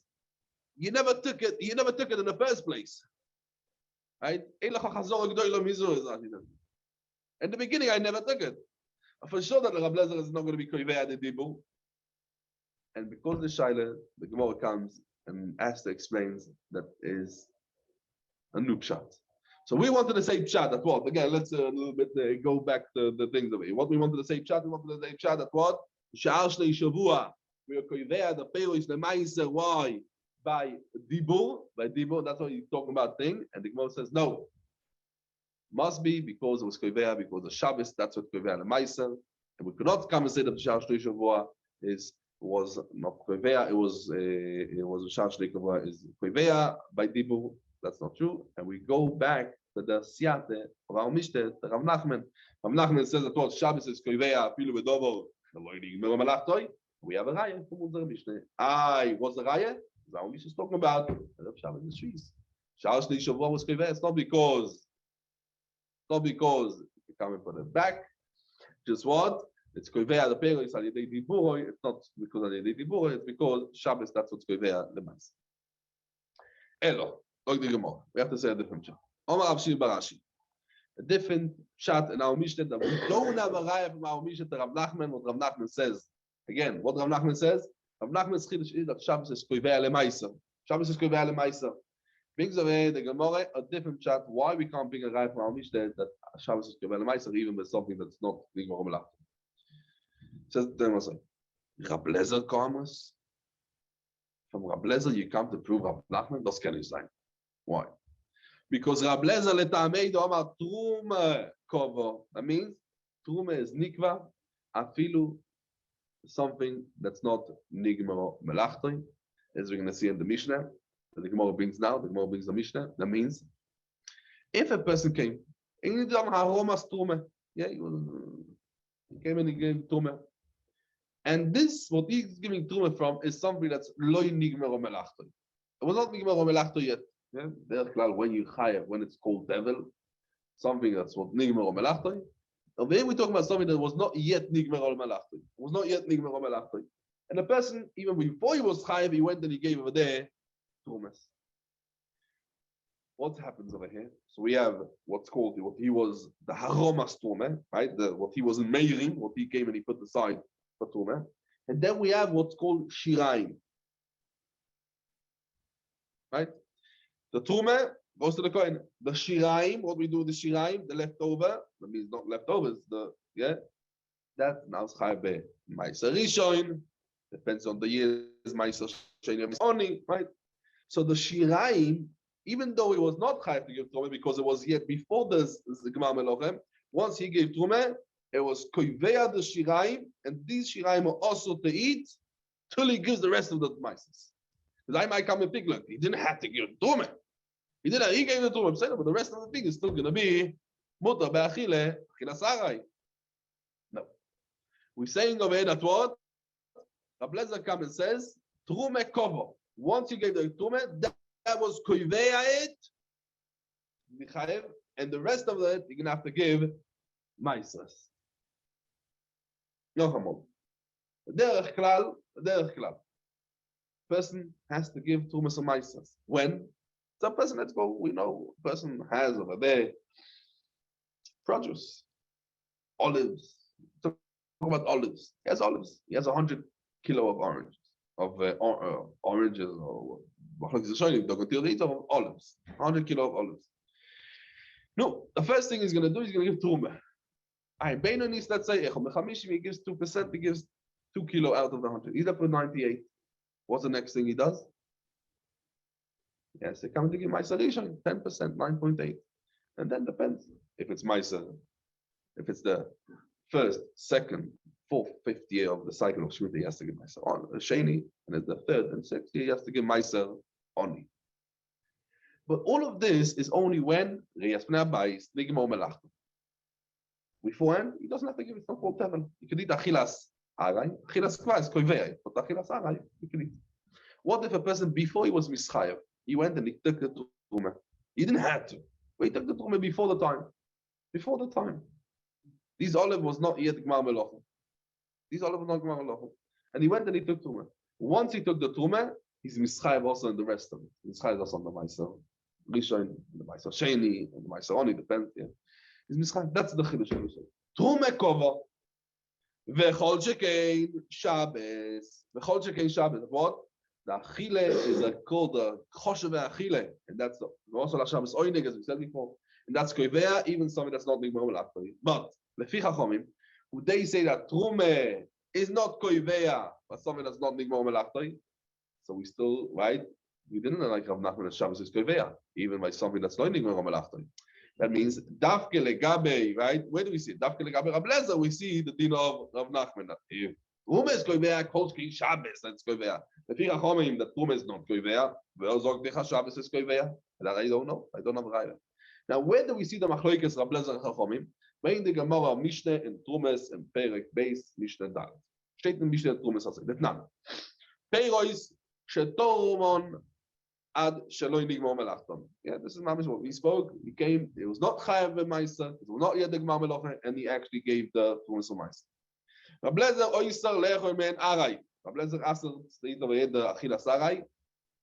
S1: you never took it. You never took it in the first place. Right? In the beginning, I never took it. For sure that the Rablazer is not going to be koivei the dibu. And because the Shaila, the Gemara comes and Esther explains that is a new pshat. So we wanted to say pshat at what? Again, let's a little bit go back to the things away. What we wanted to say pshat, we wanted to say pshat at what? Sha'ar shnei shavua. We are koivei the peiros the ma'aser. Why? By dibu. By dibu, that's what you're talking about thing. And the Gemara says no. Must be because it was koivei, because the Shabbos, that's what koivei the ma'aser. And we could not come and say that the Sha'ar shnei shavua was not koivei. It was a Sha'ar shnei shavua is koivei by dibu. That's not true. And we go back to the siyate of our Mishnah, the Rav Nachman. Rav Nachman says that what Shabbos is koivei afilu v'dovo. We have a raya from the Mishnah. What's the raya? Our Mishnah is talking about the Shabbos is trees. Sha'ar shnei shavua was koivei. It's not because you come and put it back. Just what? It's koivei the peiros it's not because of the diburo. It's because Shabbos. That's what's koivei the mas. Elo. We have to say a different shot. Omar Avshir Barashi. A different shot in our Mishnah that we don't have a raya from our Mishnah to Rav Nachman. What Rav Nachman says. Again, what Rav Nachman says. Rav Nachman's chiddush is that Shabbos is koivei lemaisa. Shabbos is koivei lemaisa. Brings away the Gemara a different shot. Why we can't bring a raya from our Mishnah that Shabbos is koivei lemaisa even with something that's not nigmar melachta. Says the Gemara. Rablezer comes. From Rablezer you come to prove Rav Nachman. Das can you say. Why? Because Rablezer letamei do amar truma kovo. That means truma is nikva afilu something that's not nigmar melachta, as we're going to see in the Mishnah. That the Gemara brings now. The Gemara brings the Mishnah. That means if a person came and he did haromas truma, yeah, he came and he gave truma, and this what he's giving truma from is something that's loy nigmar melachta. It was not nigmar melachta yet. Yeah, when you hire, when it's called devil, something that's what nigmar or melachtai. Over here we're talking about something that was not yet nigmar or melachtai. It was not yet nigmar or melachtai. And the person, even before he was chayav, he went and he gave over there trumas. What happens over here? So we have what's called what he was the haromas truma, right? What he was in meirim, what he came and he put aside for truma, and then we have what's called shiraim, right? The truma, goes to the Kohen. The Shiraim, what we do with the Shiraim, the leftover, that means not leftovers, that now is Chayav be Meiser Rishon, depends on the years, Meiser Sheni Oni, right? So the Shiraim, even though it was not Chayav to give Trumah because it was yet before the Gemar Melochem, once he gave Trumah, it was Koivea the Shiraim, and these Shiraim are also to eat till he gives the rest of the Meisers. Because I might come and think, look, he didn't have to give Trumah. He gave the Trumah, but the rest of the thing is still going to be Mutter Be'achile, Achilas Arai. No. We're saying over here that what? Rabbi Lezer comes and says, Trumah Kovo. Once you gave the Trumah, that was Koivea it, and the rest of it, you're going to have to give Meisers. No, come on. Derech klal. Person has to give Trumas and Meisers. When? Some person, let's go, we know, person has over there produce, olives. Talk about olives. He has olives. He has 100 kilo of oranges, oranges, or olives. 100 kilo of olives. No, the first thing he's going to do, he's going to give Truma. Let's say, he gives 2%, he gives 2 kilo out of the 100. He's up with 98. What's the next thing he does? Yes, they come to give Meiser Rishon, 10%, 9.8. And then depends if it's Meiser, if it's the first, second, fourth, fifth year of the cycle of Shemitah, he has to give Meiser on Sheni, and it's the third and sixth year, he has to give Meiser Oni. But all of this is only when beforehand, he doesn't have to give it. It's not called Tevel. You can eat Achilas Arai. Achilas Kva is Koivei, but Achilas Arai, you can eat. What if a person, before he was Mischayev, he went and he took the Trumah? He didn't have to. But he took the Trumah before the time. Before the time. These olive was not yet Gmar Melochem. These olive was not Gmar Melochem. And he went and he took Trumah. Once he took the Trumah, he's Mischayev also in the rest of it. Mischayev also on the Meiser Rishon, the Meiser Sheni, and the Meiser Oni, depends, yeah. That's the Chiddush of Rishon. Trumah Kova. V'chol shekein Shabbos. V'chol shekein Shabbos. What? The Achile is called the Choshev Achile. And that's the also Shabbos Oinig, as we said before. And that's Koivea, even something that's not Nigmar Melachtai. But Lefi Chachomim, would they say that Trumah is not Koivea, but something that's not Nigmar Melachtai? So we still, right? We didn't like Rav Nachman that Shabbos is Koivea, even by something that's not Nigmar Melachtai. That means Dafke Legabe, right? Where do we see it? Dafke Legabe Rav Lezer, we see the din of Rav Nachman. If Trumah is Koivea, Kolski Shabbos, that's Koivea. Lefi Chachomim, that Trumah is not Koivea. Ve'el Zog Decha Shabbos is Koivea. That I don't know. I don't have Raya. Now, where do we see the Machloikes Rav Lezer and Chachomim? Main the Gemara Mishnah and Trumas and Perek Beis Mishnah Dalet. Steht in Mishnah Trumas also. Detnan. Peirois Shetorumon Ad Sheloi Nigmar Melachton. Yeah, this is mamish what we spoke. He came. It was not Chayav Meiser. It was not yet the Gmar Melochem, and he actually gave the Trumas Meiser. Rav Lezer Oyster Lechoy Men Arai. Rav Lezer asked to eat over here the Achilas Arai.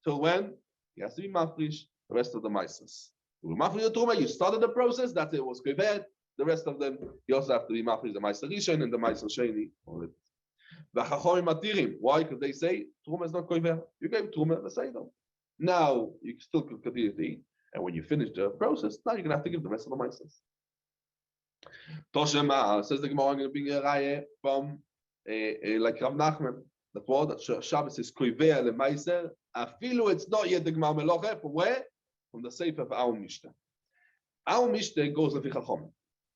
S1: Till when? He has to be mafrish the rest of the Meisers. You started the process, that's it, was Koived. The rest of them, you also have to be mafrish the Meiser Rishon and the Meiser Sheni. Why? Because they say Truma is not Koived. You gave Truma, let's say no. Now you still could continue to eat, and when you finish the process, now you're gonna have to give the rest of the Meisers. Toshema says the Gemara, I'm going to bring a raya from like Rav Nachman. That word that Shabbos is Koived le Meiser. Afilu it's not yet the Gmar Melochem. From where? From the Sefer of our Mishnah. Our Mishnah goes Lefi Chachom.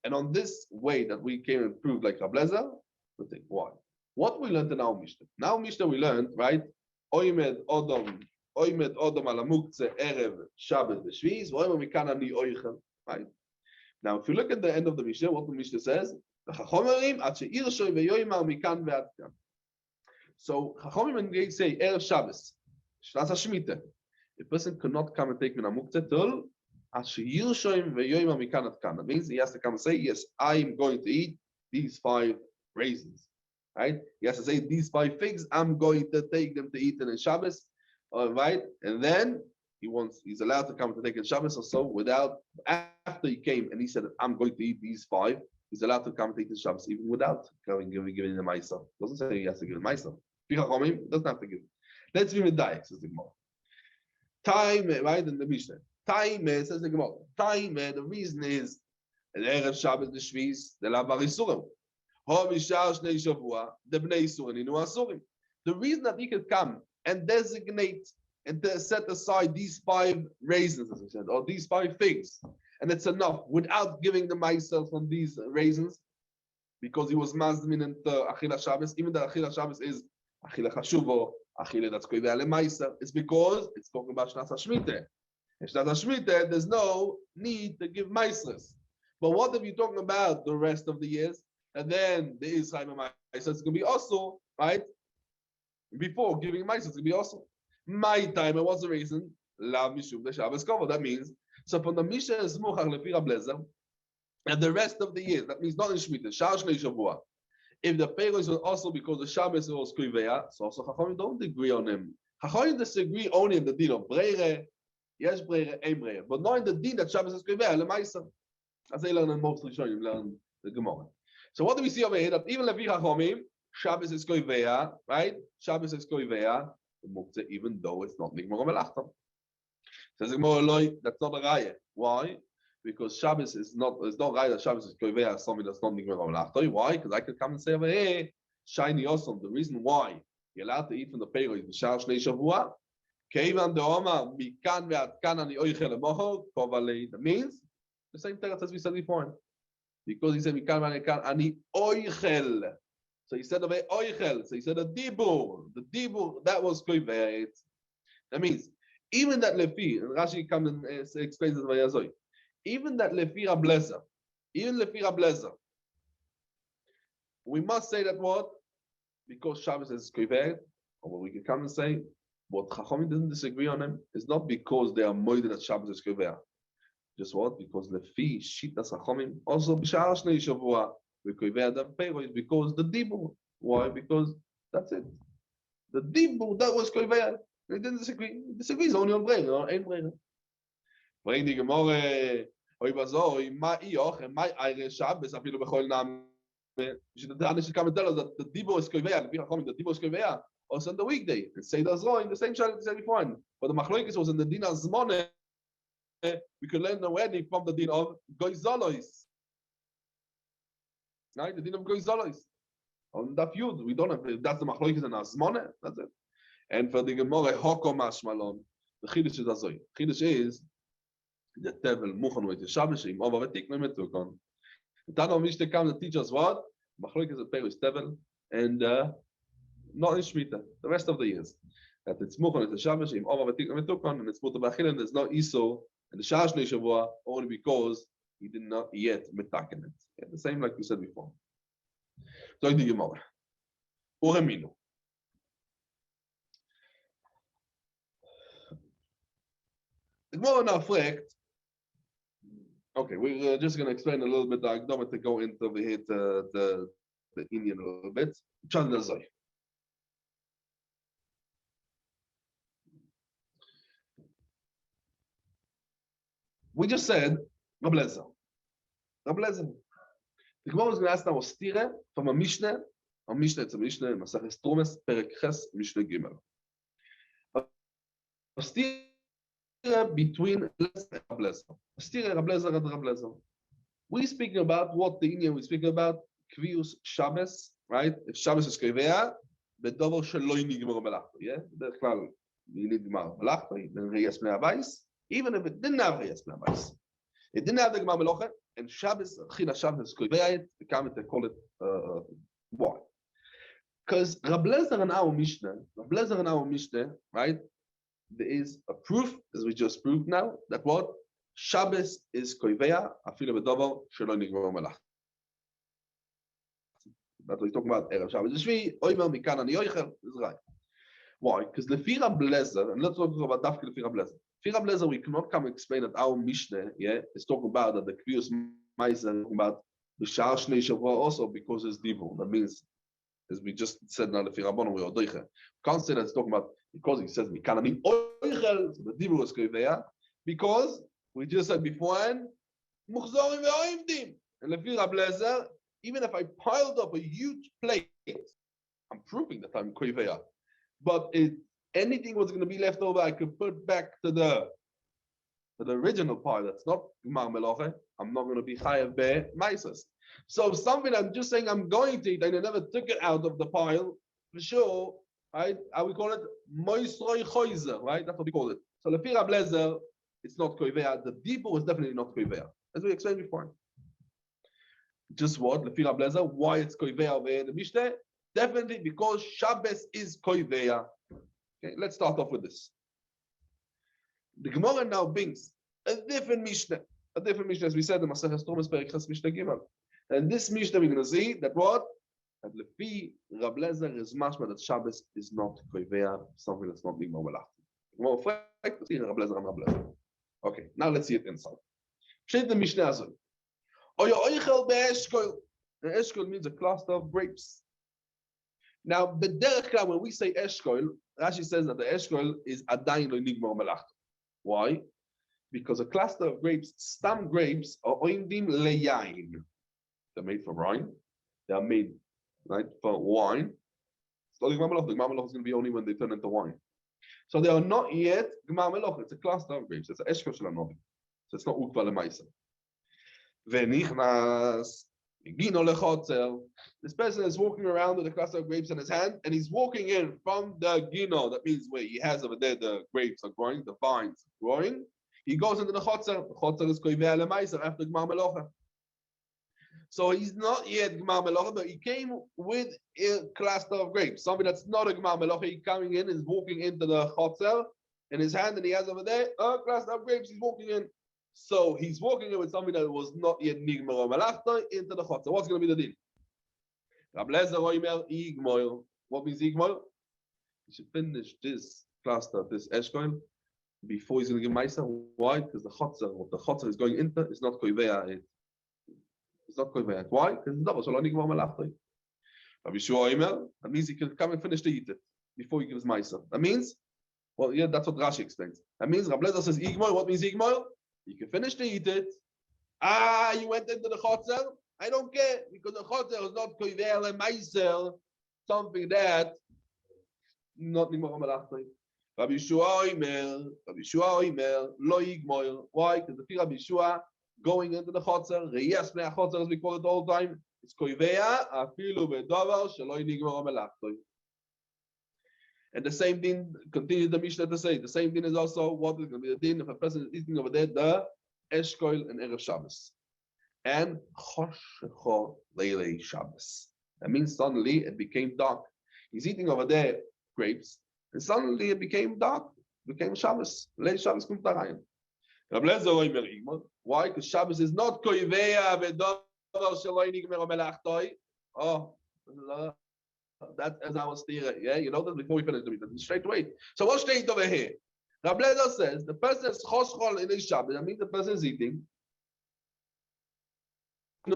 S1: And on this way that we came and proved like Rav Lezer, we think, why? What we learned in our Mishnah? In our Mishnah we learned, right? Oimed Odom ala Muktzeh Erev Shabbos V'Shviz, Oimed Mikana Ni Oichel. Right? Now, if you look at the end of the Mishnah, what the Mishnah says, Chachomim Ad She'ir Shoy V'Yoyimar Mikan Ve'ad Kan. So Chachomim and they say Erev Shabbos, Shnas HaShemitah. A person cannot come and take Min HaMuktzeh till Ashir Shoim Ve'Yoyimar Mikan Ad Kan. That means he has to come and say, yes, I am going to eat these 5 raisins. Right? He has to say, these 5 figs, I'm going to take them to eat in Shabbos. All right? And then he's allowed to come to take in Shabbos or so after he came and he said, I'm going to eat these 5, he's allowed to come and take the Shabbos even without giving the Meiser. Doesn't say he has to give the Meiser. Doesn't have to give. Let's be Medayek, says the Gemara. Time, right, in the Mishnah. Time says the Gemara. Time, the reason is the Erev Shabbos the Shvis, the Lavar Isurim. The Bnei Isurim Inu Asurim. The reason that he could come and designate and to set aside these 5 raisins, as we said, or these 5 figs, and it's enough without giving the myself from these raisins, because he was mazmin into Achila Shabbos, even though Achila Shabbos is Achila Chashuvo, Achila that's Koivea Lemaisa, it's because it's talking about Shnas HaShmiteh. In Shnas HaShmiteh, there's no need to give Maisas. But what if you're talking about the rest of the years, and then the Israel Maisas, it's going to be also, right? Before giving Maisas, it's going to be also. My time, and what's the reason? Lav Mishum the Shabbos Kovo. That means, so from the Misha is Muchach Lefi Rab Lezer, and the rest of the years, that means not in Shemitah, Shar Shnei Shavua. If the Peiros was also because the Shabbos was Kuiveya, so also Chachamim don't agree on him. Chachamim disagree only in the din of Breire, Yesh Breire, Ein Breire, but not in the din that Shabbos is Kuiveya, Lemaisa. As they learn in most Rishonim, learn the Gemara. So what do we see over here? That even Levi Chachamim, Shabbos is Kuiveya, right? Shabbos is Kuiveya, even though it's not Nigmar Melachta. Says Gemara, that's not a raya. Why? Because Shabbos is not, it's not right that Shabbos is Koivea, something that's not Nigmar Melachta. Why? Because I could come and say over here, Shiny Awesome, the reason why you're allowed to eat from the payroll is the Shar Shnei Shavua. Keivan de Oma, Mikan ve'at kan ani oichel emocho, kovalei. That means the same thing as we said before. Because he said Mikan ve'at kan ani oichel. So he said over oichel. So he said a dibur. The dibur, that was Koivea. That means, even that Lefi, and Rashi comes and explains it by Yazoi. Even that Lefi Rab Lezer, even Lefi Rab Lezer, we must say that what? Because Shabbos is Koiveh, or what we can come and say, what Chachamim doesn't disagree on them is not because they are moided that Shabbos is Koiveh. Just what? Because Lefi Shitas Chachamim also B'Shar Shnei Shavua we Koiveh Adam Peiro is because the Dibur. Why? Because that's it. The Dibur that was Koiveh. They didn't disagree. Disagrees only on Breire, or Ein Breire. Bring the Gemara, oi bazoi, my ioch, and my Irish Shabbos, afilu bechol nam. The Danish come and tell us that the Dibo is Koivea, the Dibo is Koivea, also on the weekday. And say that's wrong, the same shayla said before. But the Machloikis was in the din of Zmone, we could learn already from the din of Goizolois. Right? The din of Goizolois. On that yud, we don't have, that's the Machloikis and Zmone, that's it. And for the Gemara, Hoko Mashmalon, the Chiddush is Azoi. Chiddush is, the Tevel Muchan with the Shabbos, im Ova Vetikna Metukon. The Tana Mishnah comes to teach us what? Machloek is a pair with Tevel, and not in Shemitah, the rest of the years. That it's Muchan with the Shabbos, im Ova Vetikna Metukon, and it's Muta Bachil, and there's no Iso, and the Shar Shnei Shavua, only because he did not yet metaken it. Yeah, the same like we said before. So the Gemara. Ureminu. The Gemara now reflects. Okay, we're just going to explain a little bit. I don't want to go into over here the Indian a little bit. We just said Rab Lezer. Rab Lezer. The Gemara is going to ask now a stire from a Mishnah. A Mishnah, it's a Mishnah, Masechet Trumas, Perek Ches, Mishnah Gimel. A stire between Lezer and Rab Lezer. A stire Rab Lezer and Rab Lezer. We're speaking about what the Indian, we're speaking about Kvius Shabbos, right? If Shabbos is Kivea, בדבר שלא נגמר מלאכתו, yeah? בדרך כלל, נגמר מלאכתו, then Reyes Pnei Abayis, even if it didn't have Reyes Pnei Abayis. It didn't have the Gemar Melocha, and Shabbos, China Shabbos, Kivea, they come and they call it, why? Because Rab Lezer and our Mishnah, right? There is a proof, as we just proved now, that what? Shabbos is Kivea, afilu b'davar shelo nigmar melachto. That's what we're talking about. Erev Shabbos Shvi, Oimer Mikan Ani Yoichel is right. Why? Because Lefi Rab Lezer, and let's talk about Dafke Lefi Rab Lezer. Lefi Rab Lezer, we cannot come and explain that our Mishnah, yeah, is talking about that the Kviyus Ma'aser, about the Shar Shnei Shavua also because it's Dibur. That means, as we just said now, Lefi Rabbanon we are Doiche. Can't say that it's talking about because he says Mikan Ani Yoichel, so the Dibur is Koivea, because we just said beforehand, Muchzorim ve'oimdim, and Lefi Rab Lezer. Even if I piled up a huge plate, I'm proving that I'm koiveya. But if anything was going to be left over, I could put back to the for the original pile that's not Gmar Meloche, I'm not going to be Chayav Be Maisas. So something I'm just saying I'm going to eat and I never took it out of the pile, for sure, right? How we call it? Moisroi Choizer, right? That's what we call it. So Lefi Rab Lezer, it's not Koivea. The deeper was definitely not Koivea, as we explained before. Just what? Lefi Rab Lezer, why it's Koivea over here in the Mishnah? Definitely because Shabbos is Koivea. Okay, let's start off with this. The Gemara now brings a different Mishnah. A different Mishnah, as we said, the Masechet Tumas Perek Mishnah Gimel. And this Mishnah we're going to see that what? That Lefi Rab Lezer is mashma that Shabbos is not Koivea, something that's not Nigmar Melachta. Okay, now let's see it inside. State the Mishnah as well. Oyo be'eshkol. The eshkol means a cluster of grapes. Now, b'derech klar, when we say eshkol, Rashi says that the eshkol is adayin lo nigmar melachta. Why? Because a cluster of grapes, stam grapes, are oimdim leyayin. They're made for wine. They are made, right, for wine. So the gmar melach is going to be only when they turn into wine. So they are not yet gmar melach. It's a cluster of grapes. It's an eshkol shel anodim. So it's not ukva lemaisa. V'nichnas gino lechotzel. This person is walking around with a cluster of grapes in his hand, and he's walking in from the gino. That means where he has over there the grapes are growing, the vines are growing. He goes into the chotzel. The chotzel is koivea lemaisa after gmar melocha. So he's not yet gmar melocha, but he came with a cluster of grapes. Something that's not a gmar melocha. He's coming in, is walking into the chotzel in his hand, and he has over there a cluster of grapes. He's walking in. So he's walking in with something that was not yet nigmar melachta into the chotzer. What's going to be the deal? Rab Lezer oimer igmoil. What means igmoil? He should finish this cluster, this eshkoil, before he's going to give Maisa. Why? Because the chotzer, what the chotzer is going into, is not koivea. It's not koivea. Why? Because it's double. So lo nigmar melachta. Rabbi Yeshua oimer. That means he can come and finish to eat it before he gives Maisa. That means, well, yeah, that's what Rashi explains. That means Rab Lezer says igmoil. What means igmoil? You can finish to eat it. You went into the chotzer. I don't care, because the chotzer is not koivea lemaiser, something that not nigmar melachta. Rabbi Yeshua oimer, lo yigmor. Why? Because the Rabbi Yeshua going into the chotzer, reyes mei chotzer, as we call it all the time, it's koivea afilu bedavar shelo nigmar melachta. And the same thing, continues the Mishnah to say, the same thing is also what is going to be the din if a person is eating over there, the eshkoil and erev Shabbos. And choshecho leilei Shabbos. That means suddenly it became dark. He's eating over there grapes, and suddenly it became dark, became Shabbos. Leilei Shabbos kum tarayim. Rab Lezer oimer igmor. Why? Because Shabbos is not koivea v'davar shelo nigmar melachta. Oh, that as our steer, yeah, you know that before we finish the meeting, straight away. So what's straight over here? Rab Lezer says the person is choshchol in his Shabbos. That means the person is eating.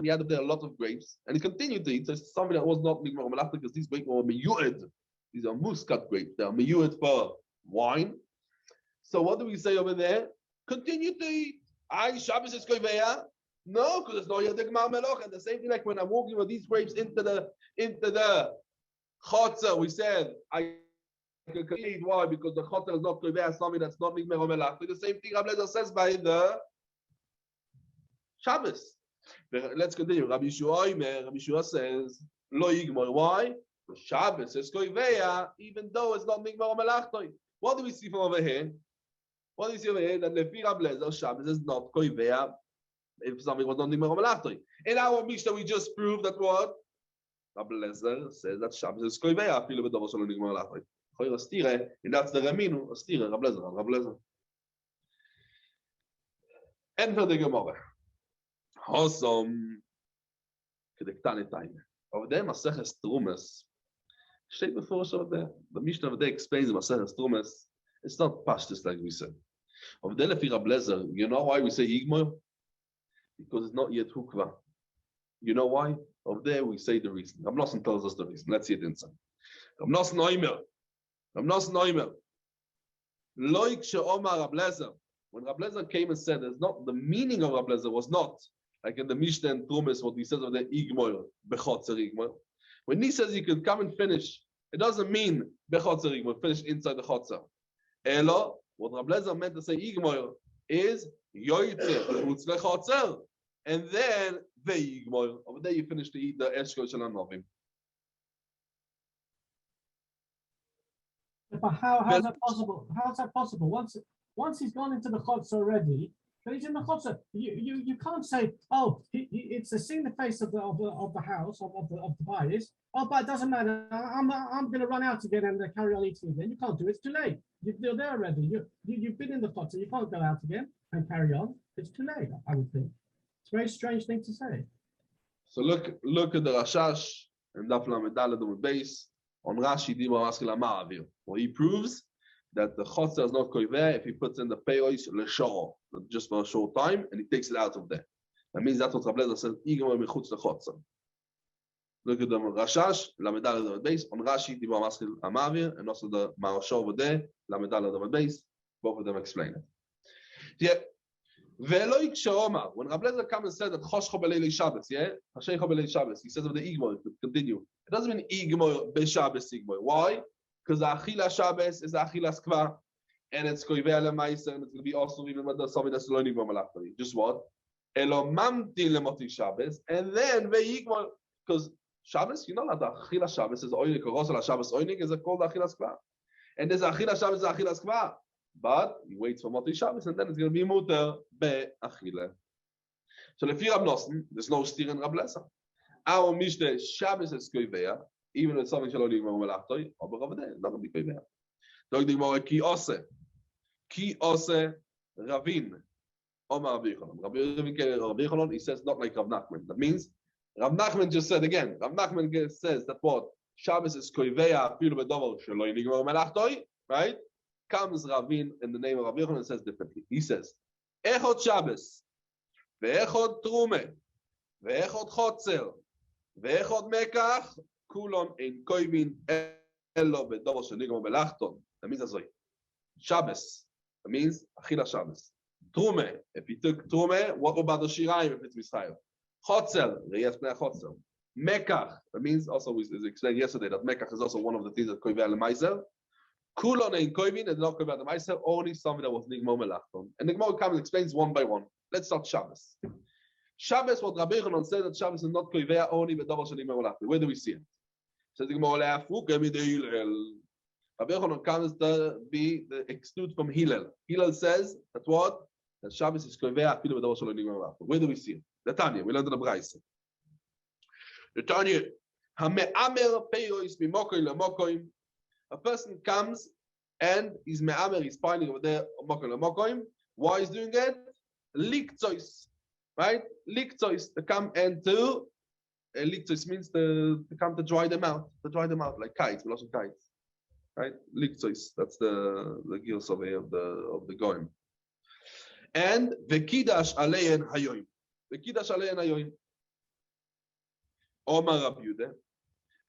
S1: He had there a lot of grapes, and he continued to eat. So it's something that was not nigmar melachta because these grapes were miyued. These are muscat grapes. They are miyued for wine. So what do we say over there? Continue to eat. Shabbos is koivea. No, because it's not yet nigmar melachta. And the same thing like when I'm walking with these grapes into the chotzer, we said I can eat. Why? Because the chotzer is not koivea, something that's not nigmar melachta. The same thing Rab Lezer says by the Shabbos. Let's continue. Rabbi Yeshua says lo yigmor. Why? The Shabbos is koivea, even though it's not nigmar melachta. What do we see from over here? What do we see over here? That lefi Rab Lezer, Shabbos is not koivea if something was not nigmar melachta. In our Mishnah, we just proved that what? Rab Lezer says that Shabbos is koivea, afilu b'davar shelo nigmar melachta. Choyer stire, and that's the reminu, stire, Rab Lezer. And for the Gemara. Hosom kedektane time. Over there, Masechet Trumas. Straight before us over there. The Mishnah over there explains Masechet Trumas. It's not pashtus like we said. Over there, lefi Rab Lezer, you know why we say yigmor? Because it's not yet hukva. You know why? Over there, we say the reason. Rab Nosson tells us the reason. Let's see it inside. Rab Nosson oimer. Loik she'omar Rab Lezer. When Rab Lezer came and said, there's not the meaning of Rab Lezer was not like in the Mishnah and Trumas, what he says over there, igmor, bechotzer igmor. When he says you can come and finish, it doesn't mean bechotzer igmor, finish inside the chotzer. Elo, what Rab Lezer meant to say igmor, is yoytze chutz lechotzer, and then ve'yigmor. Over there, you finish to eat the eshkol shel hanovim.
S3: But how's that possible? How's that possible? Once he's gone into the chutz already, but he's in the chutz. You can't say, oh, it's a seeing the face of the house of the buyers. Oh, but it doesn't matter. I'm going to run out again and carry on eating again. You can't do it. It's too late. You're there already. You've been in the chutz. You can't go out again and carry on. It's too late. I would think. It's a very strange thing to say.
S1: So look at the Rashash and Daf Lamed Daled Amud Beis on Rashi Dima Maskil Ma'avir. Well, he proves that the chotzer is not koiveh if he puts in the perois l'shoro, just for a short time, and he takes it out of there. That means that's what Rabbi Lezer says, igmor michutz lechotzer. Look at the Rashash, Lamed Daled Amud Beis, on Rashi Dima Maskil Ma'avir, and also the Marashor over there, Lamed Daled Amud Beis. Both of them explain it. Yeah. When Rabbi Lezer comes and said that Choshcho b'leilei Shabbos, yeah, Hashecho b'leilei Shabbos, he says with the igmor, continue. It doesn't mean igmor b'Shabbos igmor. Why? Because the achila Shabbos is the achila skva, and it's koivei lemaisa, and it's going to be also even with something that's lo nigmor malachari. Just what? Elo mamtin lemoti Shabbos, and then ve'igmor, because Shabbos, you know that the achila Shabbos is oinik, or also Shabbos oinik is called the achila skva, and there's achila Shabbos, the achila skva. But he waits for Moti Shabbos, and then it's going to be muter be'achile. So lefi Rab Nosson, there's no steer in Rab Lezer. Our Mishnah Shabbos is koivea, even if something shall nigmor melachtoi, or over there, not going to be koivea. Dog nigmor ki ose Ravin, Omar Rabbi Yochanan. He says not like Rav Nachman. That means Rav Nachman just said again. Rav Nachman says that what Shabbos is koivea, afilu bedover shelo nigmor melachtoi, right? Comes Ravin in the name of Rabbi Yochanan and says differently. He says, Echot Shabbos, ve'echot Trume, ve'echot Chotzer, ve'echot Mekach, kulon ein koivin elo bedover shenigmor belachton. That means that's right. Shabbos. That means Achila Shabbos. Trume. If he took Trume, what about the Shiraim if it's Mitzrayim? Chotzer. Reyes Pnei Chotzer. Mekach. That means also we explained yesterday that Mekach is also one of the things that koiveh lemaiser. Kulon ein koivin and not koiveh lemaiser. Only something that was nigmor melachton. And the Gemara comes and explains one by one. Let's start Shabbos. Shabbos, what Rabbi Yochanan said that Shabbos is not koiveh only but double shenigmor melachton. Where do we see it? Says the Gemara le'afuke midei Hillel. Rabbi Yochanan comes to be the exclude from Hillel. Hillel says that what? That Shabbos is koiveh afilu b'davor shelo nigmor melachton. Where do we see it? The Tanya. We learned in the Beitza. The Tanya. Hame'amer peiros mimokoim lemokoim. A person comes and he's me'amer, he's piling over there, mokoim lemokoim. Why is doing it? Likzois. Right? Likzois. To come and to likzois means to come to dry them out. To dry them out like kites, we lost some kites. Right? Likzois. That's the gils of the goyim. And v'kidash alein hayoim. V'kidash alein hayoim. Omar Rabbi Yehuda.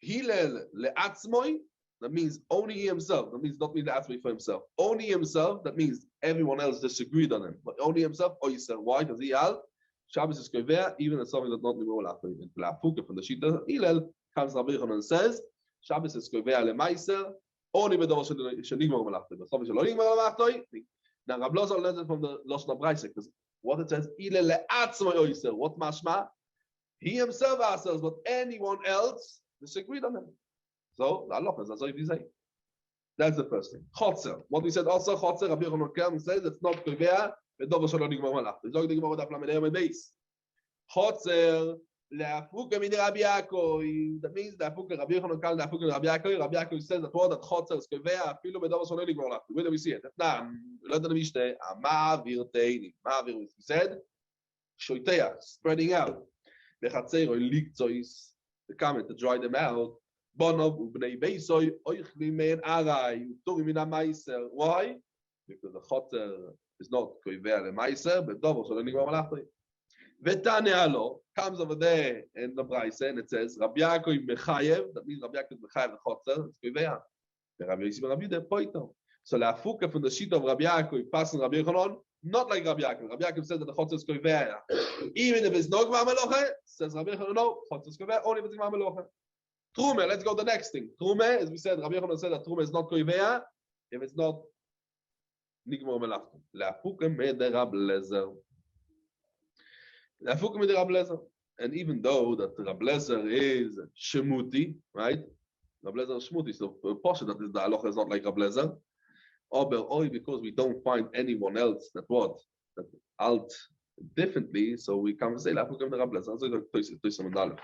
S1: Hillel le'atzmoi. That means only he himself. That means not me le'atzmoi for himself. Only himself. That means everyone else disagreed on him. But only himself. Oh, you said why? Because he al Shabbos is koiveh, even if something that's not nigmor melachton. In Lafuka from the Shita Hillel comes Rabbi Yochanan and says Shabbos is koiveh lemaiser only b'davor shenigmor melachton. But something shelo nigmor melachton. Now Rabbi Lezer learns it from the Lashon Brayse because what it says Hillel le'atzmoi oyser. What mashma? He himself asks, but anyone else disagreed on him. So, that's what you say. That's the first thing. Chotzer. What we said also, Chotzer, Rabbi Yochanan says it's not koiveh, b'davor shelo nigmor melachton. It's not the Gemara daf lamed amud beis. Chotzer, le'afuka midei Rabbi Yaakov. That means le'afuka Rabbi Yochanan called le'afuka Rabbi Yaakov. Rabbi Yaakov says that word that Chotzer is koiveh, afilu b'davor shelo nigmor melachton. Where do we see it? Now, we learned in the Mishnah, Ma'avir teini. Ma'avir, we said, shoiteach, spreading out. The comment to dry them out. Why? Because the choter is not koiveh lemaiser, but double shelo nigmor melachton. V'tanealo comes over there in the Brayse and it says Rabbi Yaakov mechayev. That means Rabbi Yaakov mechayev the choter. It's koiveh. The Rabbi Yisrael Rabbi Yehuda poito. So lafuka from the sheet of Rabbi Yaakov passing Rabbi Yochanan. Not like Rabbi Yaakov. Rabbi Yaakov says that the chotzer is koiveh. Even if it's no gmar melocha, says Rabbi Yochanan, no, chotzer is koiveh, only if it's gmar melocha. Trume, let's go to the next thing. Trume, as we said, Rabbi Yochanan said that Trume is not koiveh if it's not nigmar melachton. Le'afuke mede Rab Lezer. Le'afuke mede Rab Lezer. And even though that Rab Lezer is shemuti, right? Rab Lezer is shemuti, so Posha that is the halacha is not like Rab Lezer. Because we don't find anyone else that alt differently, so we come and say Le'afuke mede Rab Lezer. So Toys Mandalef,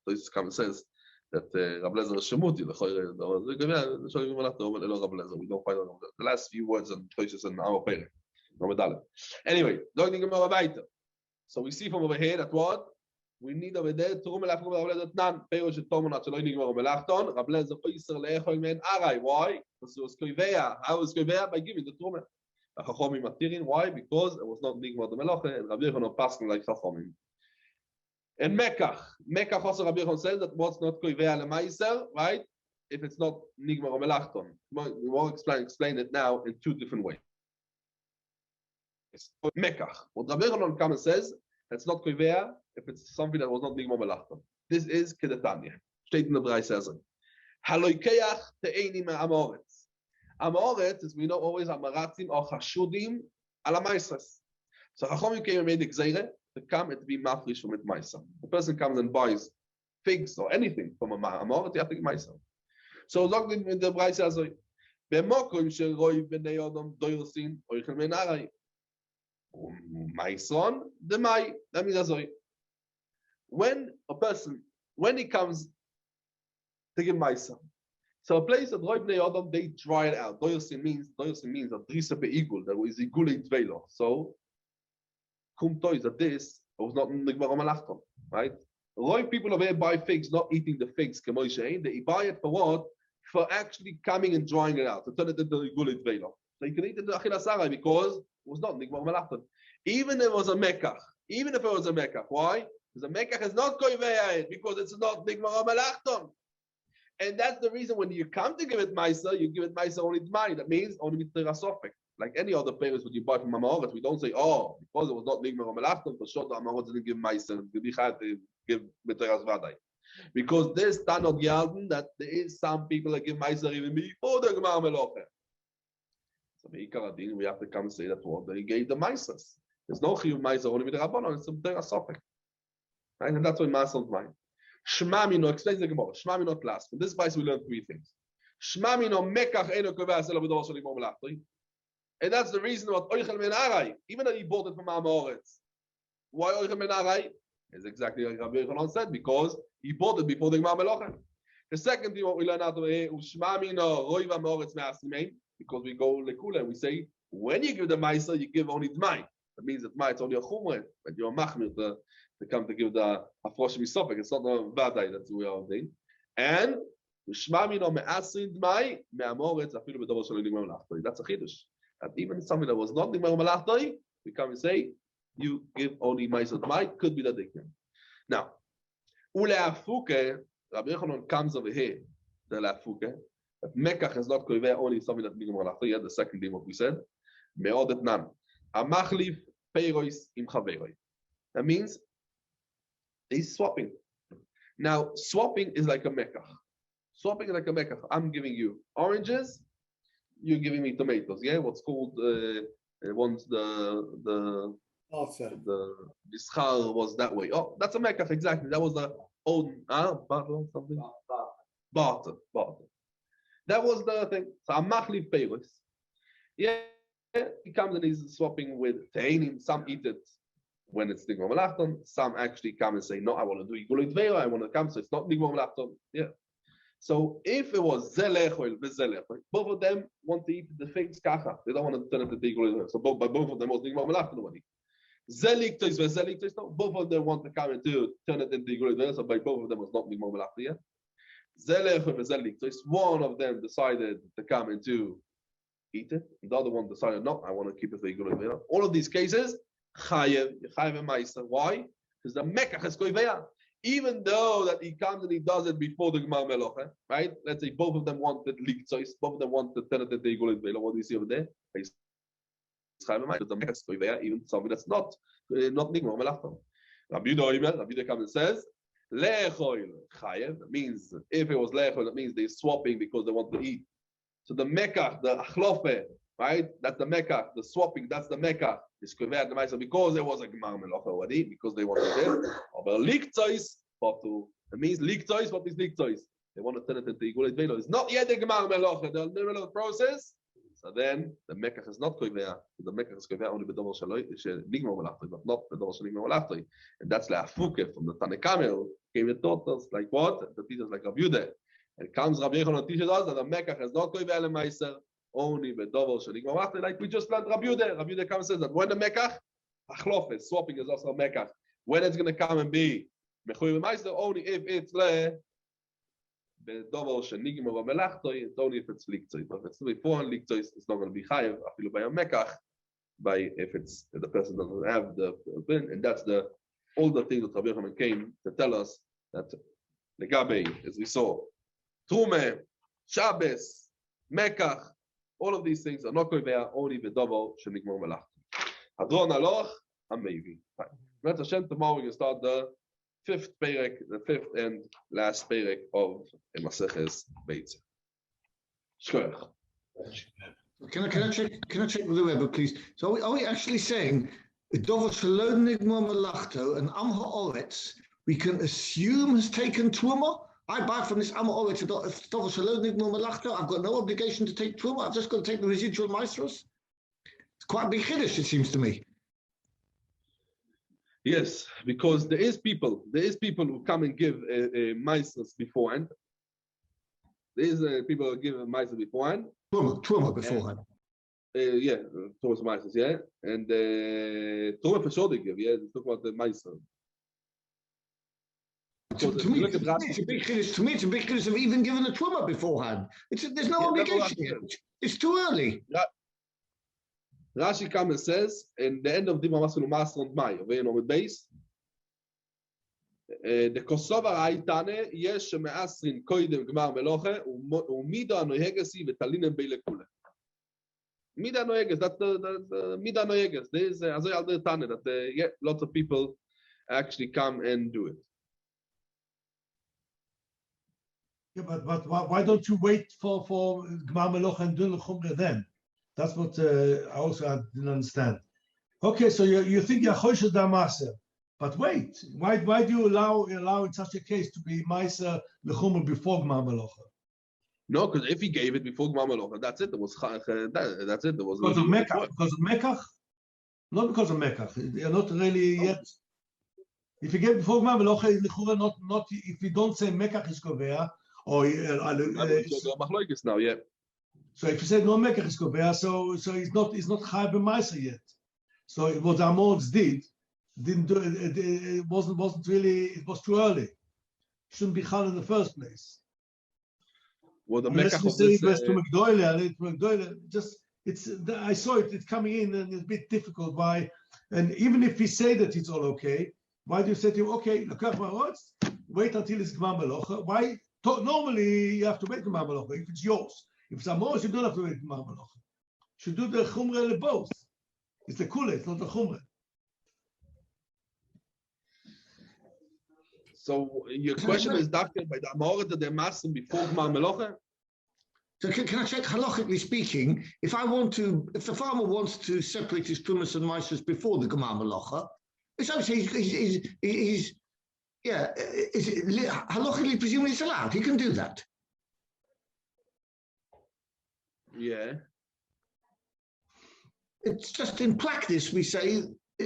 S1: Toys come and says that Rab Lezer is shemuti. We don't find the last few words and Toys in our parent. Anyway, so we see from over here that what we need over there to Rab Lezer Tnan Perush Tomonat Shelo Nigmar Melachton. Rab Lezer Oiser Leechol Men Arai. Why? Because it was Koivea. How was Koivea? By giving the Truma. Chachomim Matirin. Why? Because it was not Nigmar the Melacha, and Rabbi Yochanan passing like Chachomim. And Mekach also Rabbi Yochanan says that what's not Koivea Lemaiser, right? If it's not Nigmar Melachton. We will explain it now in two different ways. Mekach. What Rabbi Yochanan comes and says, it's not Koivea if it's something that was not Nigmar Melachton. This is Kedetanya. Steht in the Beitza. Haloikeach te'eni me'amoretz. Amoretz is, we know always, Amaratzim or Chashudim ala Maisres. So Chachomim came and made the Gzeire to come and to be mafrish from it Maisa. The person comes and buys figs or anything from a Amoretz, you have to get Maisa. So look in the Beitza Azoi. Be'mokim she'roi b'nei Odom doyrosin oichel men arai. Maison the Mai. That means Azoi. When he comes to give Maisa, so a place that Roy Bnei Adam, they dry it out. Doyosin means a drisa be'igul, that was igulei tvelo. So kum toys that this was not nigmar melachton, right? Roy people over here buy figs, not eating the figs. They buy it for what? For actually coming and drying it out to turn it into igulei tvelo. So you can eat it in achilas arai because it was not nigmar melachton. Even if it was a mekach, why? Because the mekach is not koivei because it's not nigmar melachton. And that's the reason when you come to give it Maisa, you give it Maisa only Dmai. That means only Mitzvah. Like any other parents, when you buy from Amaretz, we don't say, oh, because it was not Nigmar or Melachton, for sure the Amaretz didn't give Maisa, and to give Mitzvah Vadai. Because there's Tanot Yalden that there is some people that give Maisa even before the Gemar Meloche. So Meikaradin, we have to come and say that what they gave the Maisas. There's no Chiyuv Maisa only with the Rabbanon, it's a Mitzvah. Right? And that's why Maisa Dmai. Shmamino explains the Gemara. Shmamino class. From this place we learn three things. Shmamino mekach eno kovas elo b'dor shel imor melachto. And that's the reason what oichel men arai, even though he bought it from Amoretz. Why oichel men arai? Is exactly like Rabbi Yochanan said, because he bought it before the Gemar Melocha. The second thing what we learn out of here, Shmamino roiv Amoretz me'asimein, because we go lekula and we say when you give the Maisa, you give only Dmai. That means that Dmai it's only a chumre, but you're machmir to come to give the Afrosh Misopik. It's not a Vadai that we are doing. And Shmamino me'asin Dmai me'amoretz afilu b'dor shel nigmar melachto. That's a chiddush. That even something that was not nigmar melachto, we come and say you give only Maisa Dmai. Could be that they can. Now, uleafuke, Rabbi Yochanan comes over here. The leafuke that Mekach is not koiveh only something that nigmar melachto. Yeah, the second thing what we said. Me'odet nan amachlif peiros im chaveroi. That means he's swapping. Now, swapping is like a mekach. I'm giving you oranges, you're giving me tomatoes. Yeah, what's called once the bischar was that way. Oh, that's a mekach exactly. That was the old barter something. Barter. That was the thing. So amachli peiros. Yeah, he comes and he's swapping with te'enim. Some eat it when it's Nigmar Melachton. Some actually come and say, no, I want to do Igulei Dveira, I want to come, so it's not Nigmar Melachton. Yeah. So if it was Zelechoil, both of them want to eat the figs kacha. They don't want to turn it into Igulei Dveira. So both of them was Nigmar Melachton already. Zeliktois, both of them want to come and turn it into Igulei Dveira, so by both of them was not Nigmar Melachton yet. Zelechoil, one of them decided to come and to eat it. The other one decided, no, I want to keep it for Igulei Dveira. All of these cases, Chayev and Maisa. Why? Because the Mekach is koivea. Even though that he comes and he does it before the Gemar Melocha, right? Let's say both of them wanted likzois, both of them want to turn it into Igulei Dveira. What do you see over there? Chayev and Maisa. The Mekach is koivea, even something that's not Nigmar Melachton. Rabbi Yehuda comes and says, Lechoil Chayev. That means if it was Lechoil, that means they're swapping because they want to eat. So the Mekach, the Achlofe, right? That's the Mecca, the swapping, that's the Mecca. It's Kovet the Meiser because there was a Gemar Melocha already, because they wanted it. But Liktois, it means Liktois, what is Liktois? They want to turn it into Igulit Velo. It's not yet the Gemar Melocha, the middle of the process. So then the Mecca is not Kovet, the Mecca is Kovet only the double Shaloi, Nigmar Melachtai, but not the double Nigmar Melachtai. And that's the Afuke from the Tanekamel, came and taught us like what? The teachers like Rav Yude. And comes Rav Yechon and teaches us that the Mecca has not Kovet and Meiser, only the double Nigmar Melachtai, like we just learned Rav Yude. Rav Yude comes and says that when the Mecca, Achlofes, swapping is also Mecca, when it's going to come and be Mechuy and Meiser, only if it's the double Nigmar Melachtai, it's only if it's Liktois. But if it's before Liktois, it's not going to be Chayev, Afilu by a Mecca, by if it's if the person doesn't have the bin, and that's all the things that Rabbi Yochanan came to tell us that the Gabe, as we saw, Trume, Shabbos, Mekach, all of these things are not going there, only the double Shenigmor Melach. Hadron Aloch, and maybe. Right. Hashem, tomorrow we will start the fifth and last perek of Masechet Beitza. Shkoyach.
S2: Can I check with the Rebbe, please? So are we actually saying Dover Shalom Nigmor Melachto and Am Ha'oretz we can assume has taken Truma? I buy from this Am Ha'oretz Dover Shalom Nigmor Melachto. I've got no obligation to take Truma. I've just got to take the residual maestros. It's quite a big chiddush, it seems to me.
S1: Yes, because there is people who come and give maestros beforehand. There is people who give maestros beforehand.
S2: Truma beforehand.
S1: Yeah, Thomas Meisters, yeah. And Truma for sure they give, yeah. They talk about the Meister.
S2: To me, it's a big chiddush of even giving a Truma beforehand. There's no obligation here. It's too early.
S1: Yeah. Rashi comes and says, in the end of Dima Masulu Master and Mai, over here on the base, the Kosovar Aitane, yes, Shemeasrin Koidem Gmar Meloche, Umida Nohegasi, Vitalinen Belekule. Mida Noeges, that's the Mida Noeges. There's Azay Al Tane that lots of people actually come and do it.
S4: Yeah, but why don't you wait for Gmar Meloche and Dun Chumre then? That's what I also didn't understand. Okay, so you think you're Choshe Damase, but wait, why do you allow in such a case to be Meiser Lechumre before Gmar Meloche?
S1: No, because if he gave it before Gmar Meloche, that's it. There was that's it. There was
S4: because of Mekach. Because of Mekach? Not because of Mekach. You're not really yet. If you get before Gmar Meloche, not if you don't say Mekach is Kovea or
S1: now, yeah.
S4: So if you say no Mekach is Kovea, so he's not Chai b'Meiser yet. So what Amorz didn't do it wasn't really, it was too early. Shouldn't be Chal in the first place.
S1: Well, the
S4: Unless you say it was to McDoyle, just I saw it's coming in and it's a bit difficult. Why? And even if we say that it's all okay, why do you say to him, okay, wait until it's Gmar Meloche? Why? Normally you have to wait Gmar Meloche if it's yours. If it's Amorz, you don't have to wait Gmar Meloche. You should do the Chumre both. It's the Kule, it's not the Chumre.
S1: So your question is doctor by the Amorah that they're master before Gmar Meloche?
S2: So can I check halachically speaking, if the farmer wants to separate his Trumas and Meisters before the Gmar Meloche, it's obviously he's halachically presumably it's allowed. He can do that.
S1: Yeah.
S2: It's just in practice we say,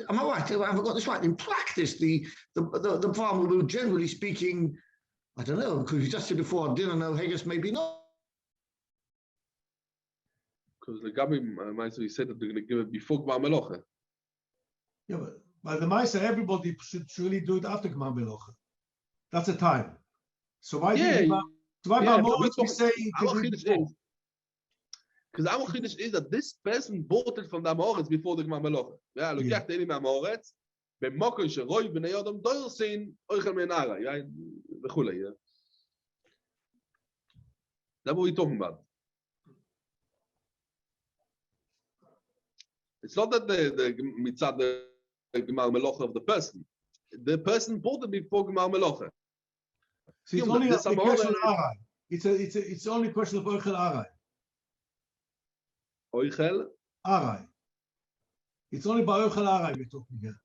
S2: am I right? Have I got this right? In practice, the farmer will generally speaking, I don't know, because you just said before, I didn't know Haggis maybe not.
S1: Because the Gabi Meister said that they're going to give it before Gmar Meloche.
S4: Yeah, but by the Meister, everybody should really do it after Gmar Meloche. That's the time. So why we say
S1: because our chiddush is that this person bought it from the Amoretz before the Gmar Meloche. Yeah, look at the Amoretz. במוקר שרוי בני אדם דורסין אוכל מנהרה, וכולי. That's what we're talking about. It's not that the mitzad the Gmar Meloche of the person. The person bought it before Gmar Meloche.
S4: So it's only a question of Arai. It's only a question of Oichel Arai.
S1: Oichel.
S4: Arai. It's only by Oichel Arai we're talking here.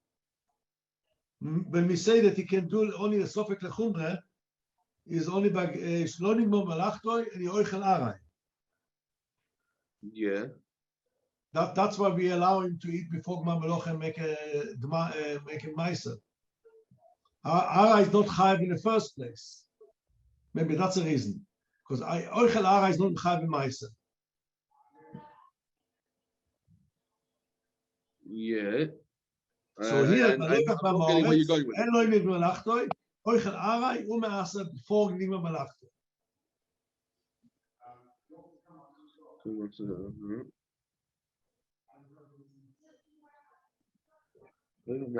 S4: When we say that he can do only a Sofek Lechumre, is only by Shlonim Mo Malachtoi and Oichel Arai.
S1: Yeah.
S4: That's why we allow him to eat before Gmar Melocha and make a Meiser. Arai is not Chayiv in the first place. Maybe that's the reason. Because Oichel Arai is not Chayiv in Meiser.
S1: Yeah.
S4: So here,
S1: I'm not getting where you're going with it.
S4: Eloi Nigma Malachtoi, Oichel Arai, Umeasa before Nigma Malachtoi.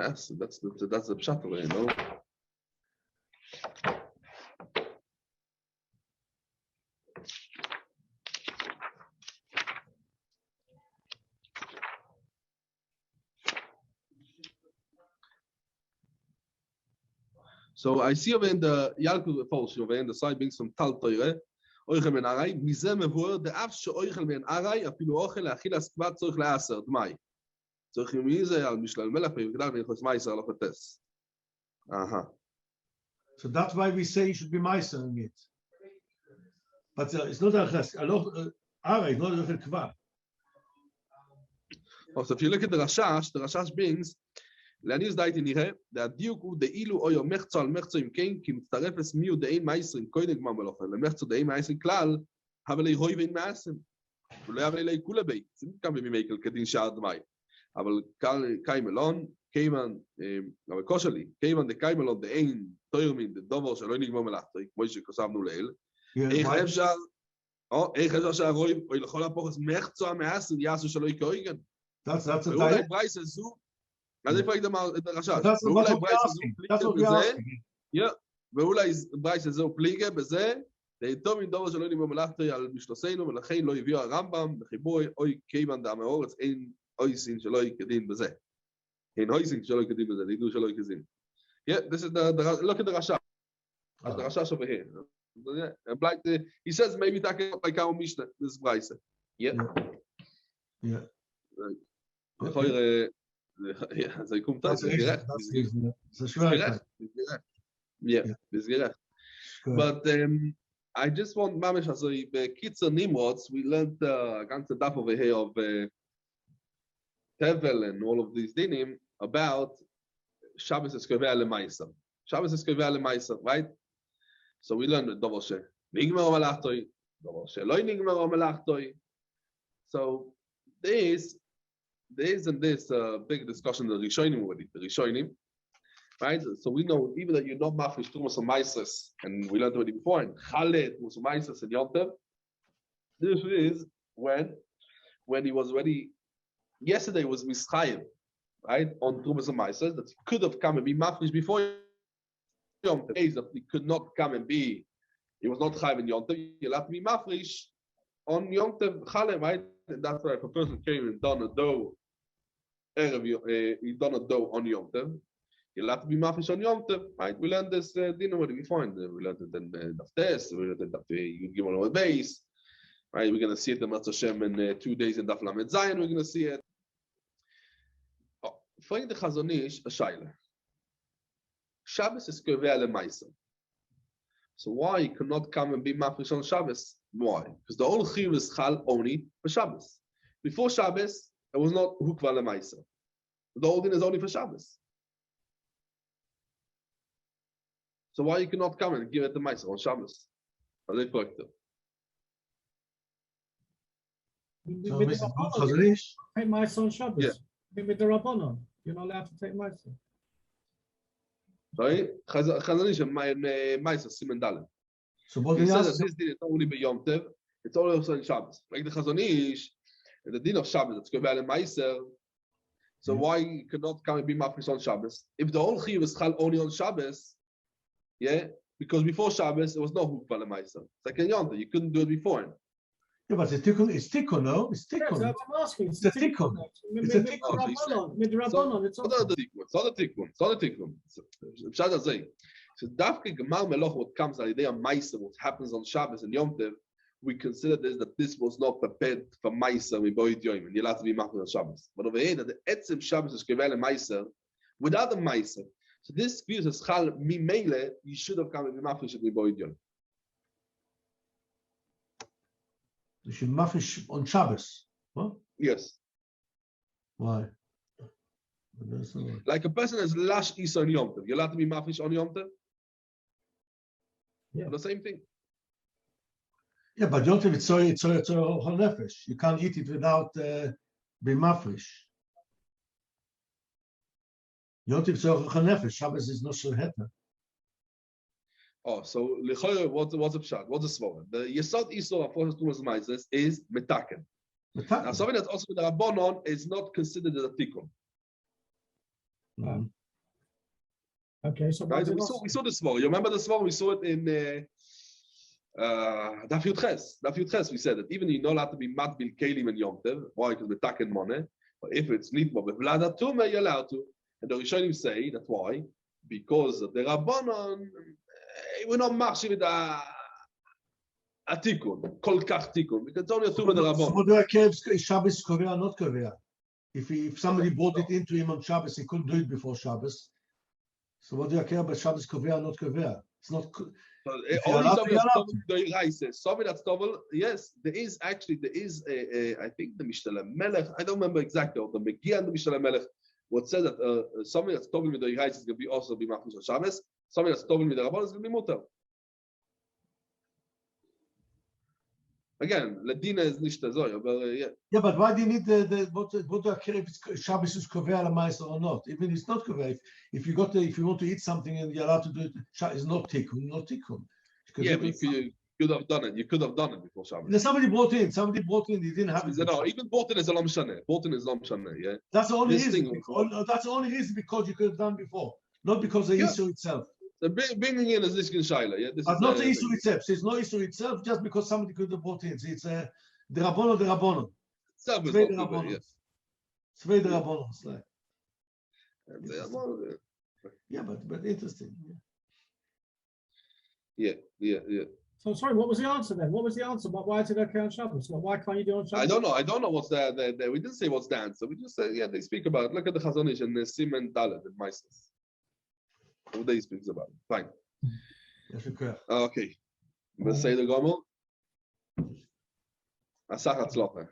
S1: That's the pshat, you know. So I see over in the Yalkut false over in the side being some tal toire. Oichel ben arai, mizem evor the afshe oichel ben arai afilu ochel achil askvat tzorich leaser dmai. Tzorich mize al mishlal melach v'yigdal v'yichos meiser al achotes. Aha.
S4: So that's why we say you should be Meiser in it. But it's not a Ches. Arai is not a Kva.
S1: So if you look at the Rashash brings לעניוס דייטי נראה, והדיוק הוא דאילו אויו מחצו על מחצו אם כן, כי מצטרפס מיהו דאין מייסרים קודם גמר מלוכה, למחצו דאין מייסרים כלל, אבל להירוי ואין מעשם. ולא יבוא לי כולה בי, זה גם במקל כדין שער דמי. אבל קאי מלון, קיימן, אבל קושה לי, קיימן דקאי מלון דאין תוירמין, דדובר שלא נגמר מלאכתוי, כמו שכוסבנו לאל, איך אפשר שהרוי, אוי לכל הפוחס מחצו המעשרים, יעשו שלא יקויגן.
S4: That's a
S1: ואולי ברייס הזו, אז איפה היית אמר את הרשש?
S4: That's what we're asking.
S1: ואולי ברייס הזו פליגה בזה, טוב עם דובר שלא נגמר מלאכתוי על משלוסינו, ולכן לא הביאו הרמב"ם, בחיבוי, אוי קיימן דעם האורץ, אין אויסין שלא יקדין בזה. אין אויסין שלא יקדין בזה, לידו שלא יקדין. This is look at the Rashash. The Rashash over here. He says maybe that can like our Mishnah, this Brayse. Yeah. זה יקום טוב, זה גרח. זה גרח. But I just want, Mamish, also, בקיצר נמרוץ, we learned a ganze daf over here of Tevel and all of these dinim about Shabbos is Kovea Lemaisa. Shabbos is Kovea Lemaisa, right? So we learned Dover She Nigmar Malachtoi, Dover She Loi Nigmar Malachtoi. So there isn't this big discussion the Rishonim already, the Rishonim, right? So we know even that you're not mafresh Trumas and Maises, and we learned already before, and Chalet was Maises and Yom Tov. This is when he was already. Yesterday was Mischayim, right, on Trumas and Maises, that he could have come and be mafresh before Yom Tov. Days that he could not come and be, he was not Chayim in Yom Tov. He'll have to be mafresh on Yom Tov Chalet, right? And that's why if a person came and done a dough, he done a dough on Yom Tov, he'll have to be mafresh on Yom Tov, right? We learned this dinner already. We find we learned it in Daf Tes, we learned it in Daf Gimel Amud Beis, right? We're gonna see it in Matz Hashem in 2 days in Daf Lamed Zayin. We're gonna see it. Find the Chazon Ish a shaila. Shabbos is Kovea Lemaisa. So why you cannot come and be mafresh on Shabbos? Why? Because the whole chiyuv is chal only for Shabbos. Before Shabbos, it was not hukva lemaisa. The whole thing is only for Shabbos. So why you cannot come and give it the maisa on Shabbos? Are they correct?
S3: Take maisa on Shabbos.
S1: Yeah.
S3: With the Rabbanon, you're not allowed to take maisa.
S1: Sorry, Chazon Ish maisa simen dalet.
S4: So what
S1: He
S4: he
S1: says
S4: asks,
S1: that this din is not only by Yom Tov, it's also in Shabbos. Like the Chazon Ish, the din of Shabbos, it's Kovea Lemaisa. So why you cannot come and be mafresh on Shabbos? If the whole chiyuv is chal only on Shabbos, yeah, because before Shabbos it was no hukva lemaisa. It's like in Yom Tov, you couldn't do it before.
S4: yeah, but it's tikkun, no? It's
S3: Yes,
S4: tikkun.
S3: that's what I'm asking.
S4: It's a tikkun. It's a tikkun.
S3: With the Rabbanon, it's
S1: It's not the tikkun. It's not the tikkun. Pshat hazeh. So dafke gemar meloch what comes al idea maisa what happens on Shabbos and Yom Tov we consider this that this was not prepared for Meiser Miboid Yom, and you're allowed to be Machmir on Shabbos. But over here, that the Etzim Shabbos is Kevele Meiser without the Meiser. So this view is Chal Mimele, you should have come and be Machmir Miboid Yom.
S4: You should mafish on Shabbos. What?
S1: Yes.
S4: Why?
S1: Like a person has Lash Isa on Yom Tov, you're allowed to be Mafish on Yom Tov?
S3: Yeah.
S1: The same thing.
S4: Yeah, but Yom Tov, it's a whole nefesh. You can't eat it without being mafresh. Yom Tov is a whole nefesh. Shabbos is not so heta.
S1: Oh, so Lichoyer, what's the pshat? What's the svara? The Yesod Isor of Forces Tumas Meisers is Metaken. Now, something that's also with the Rabbanon is not considered as a tikkun.
S3: Okay, so
S1: Right? We saw the svara. You remember the svara? We saw it in Daf Yud Ches. Daf Yud Ches, we said that even you're not allowed to be matbil kelim and Yom Tov. Why? Because Metaken money. But if it's nitma bevlada tumah, you're allowed to. And the Rishonim say that's why, because the Rabbanon. We're not marching with a tikkun, kol kach tikkun, because it's only a tumah the Rabbanon.
S4: So what do I care if Shabbos is Korea or not Korea? If somebody brought it into him on Shabbos, he couldn't do it before Shabbos. So what do I care about Shabbos Korea or not Korea? It's not.
S1: Only somebody that's tovel, somebody that's tovel. Yes, there is I think the Mishnah Melech. I don't remember exactly, or the Megia and the Mishnah Melech. What says that somebody that's tovel with the Yirais is going to be also be machmir on Shabbos. Somebody that's tovel with the Rabbanon is going to be mutar. Again, Ladina is nicht so, but yeah.
S4: Yeah, but why do you need what do I care if it's Shabbos is Kovea Meiser or not? Even if it's not Kovea, if you want to eat something and you're allowed to do it, it's not tikkun, not tikkun.
S1: Yeah, but you could have done it. You could have done it before Shabbos.
S4: Somebody brought in. He didn't have it.
S1: No, even brought in is a lam shaneh. Brought in is lam shaneh. Yeah.
S4: That's the only reason. That's the only reason because you could have done before, not because the issue itself.
S1: So bringing in is this shaila, yeah.
S4: But not the issue itself. So it's no issue itself just because somebody could have brought in. So it's the Rabbanon, the Rabbanon.
S1: Zwei the Rabbanon.
S4: Zwei the Rabbanon. Yeah, but interesting.
S1: Yeah.
S3: So sorry, what was the answer then? What was the answer? Why is it okay on Shabbos? Why can't you do it on Shabbos?
S1: I don't know what's there. We didn't say what's the answer. We just said, they speak about it. Look at the Chazon Ish and Simen Dalet and Meises. What they speaks about it. Fine. Okay. Beseder Gomel. Asach Hatzlocha.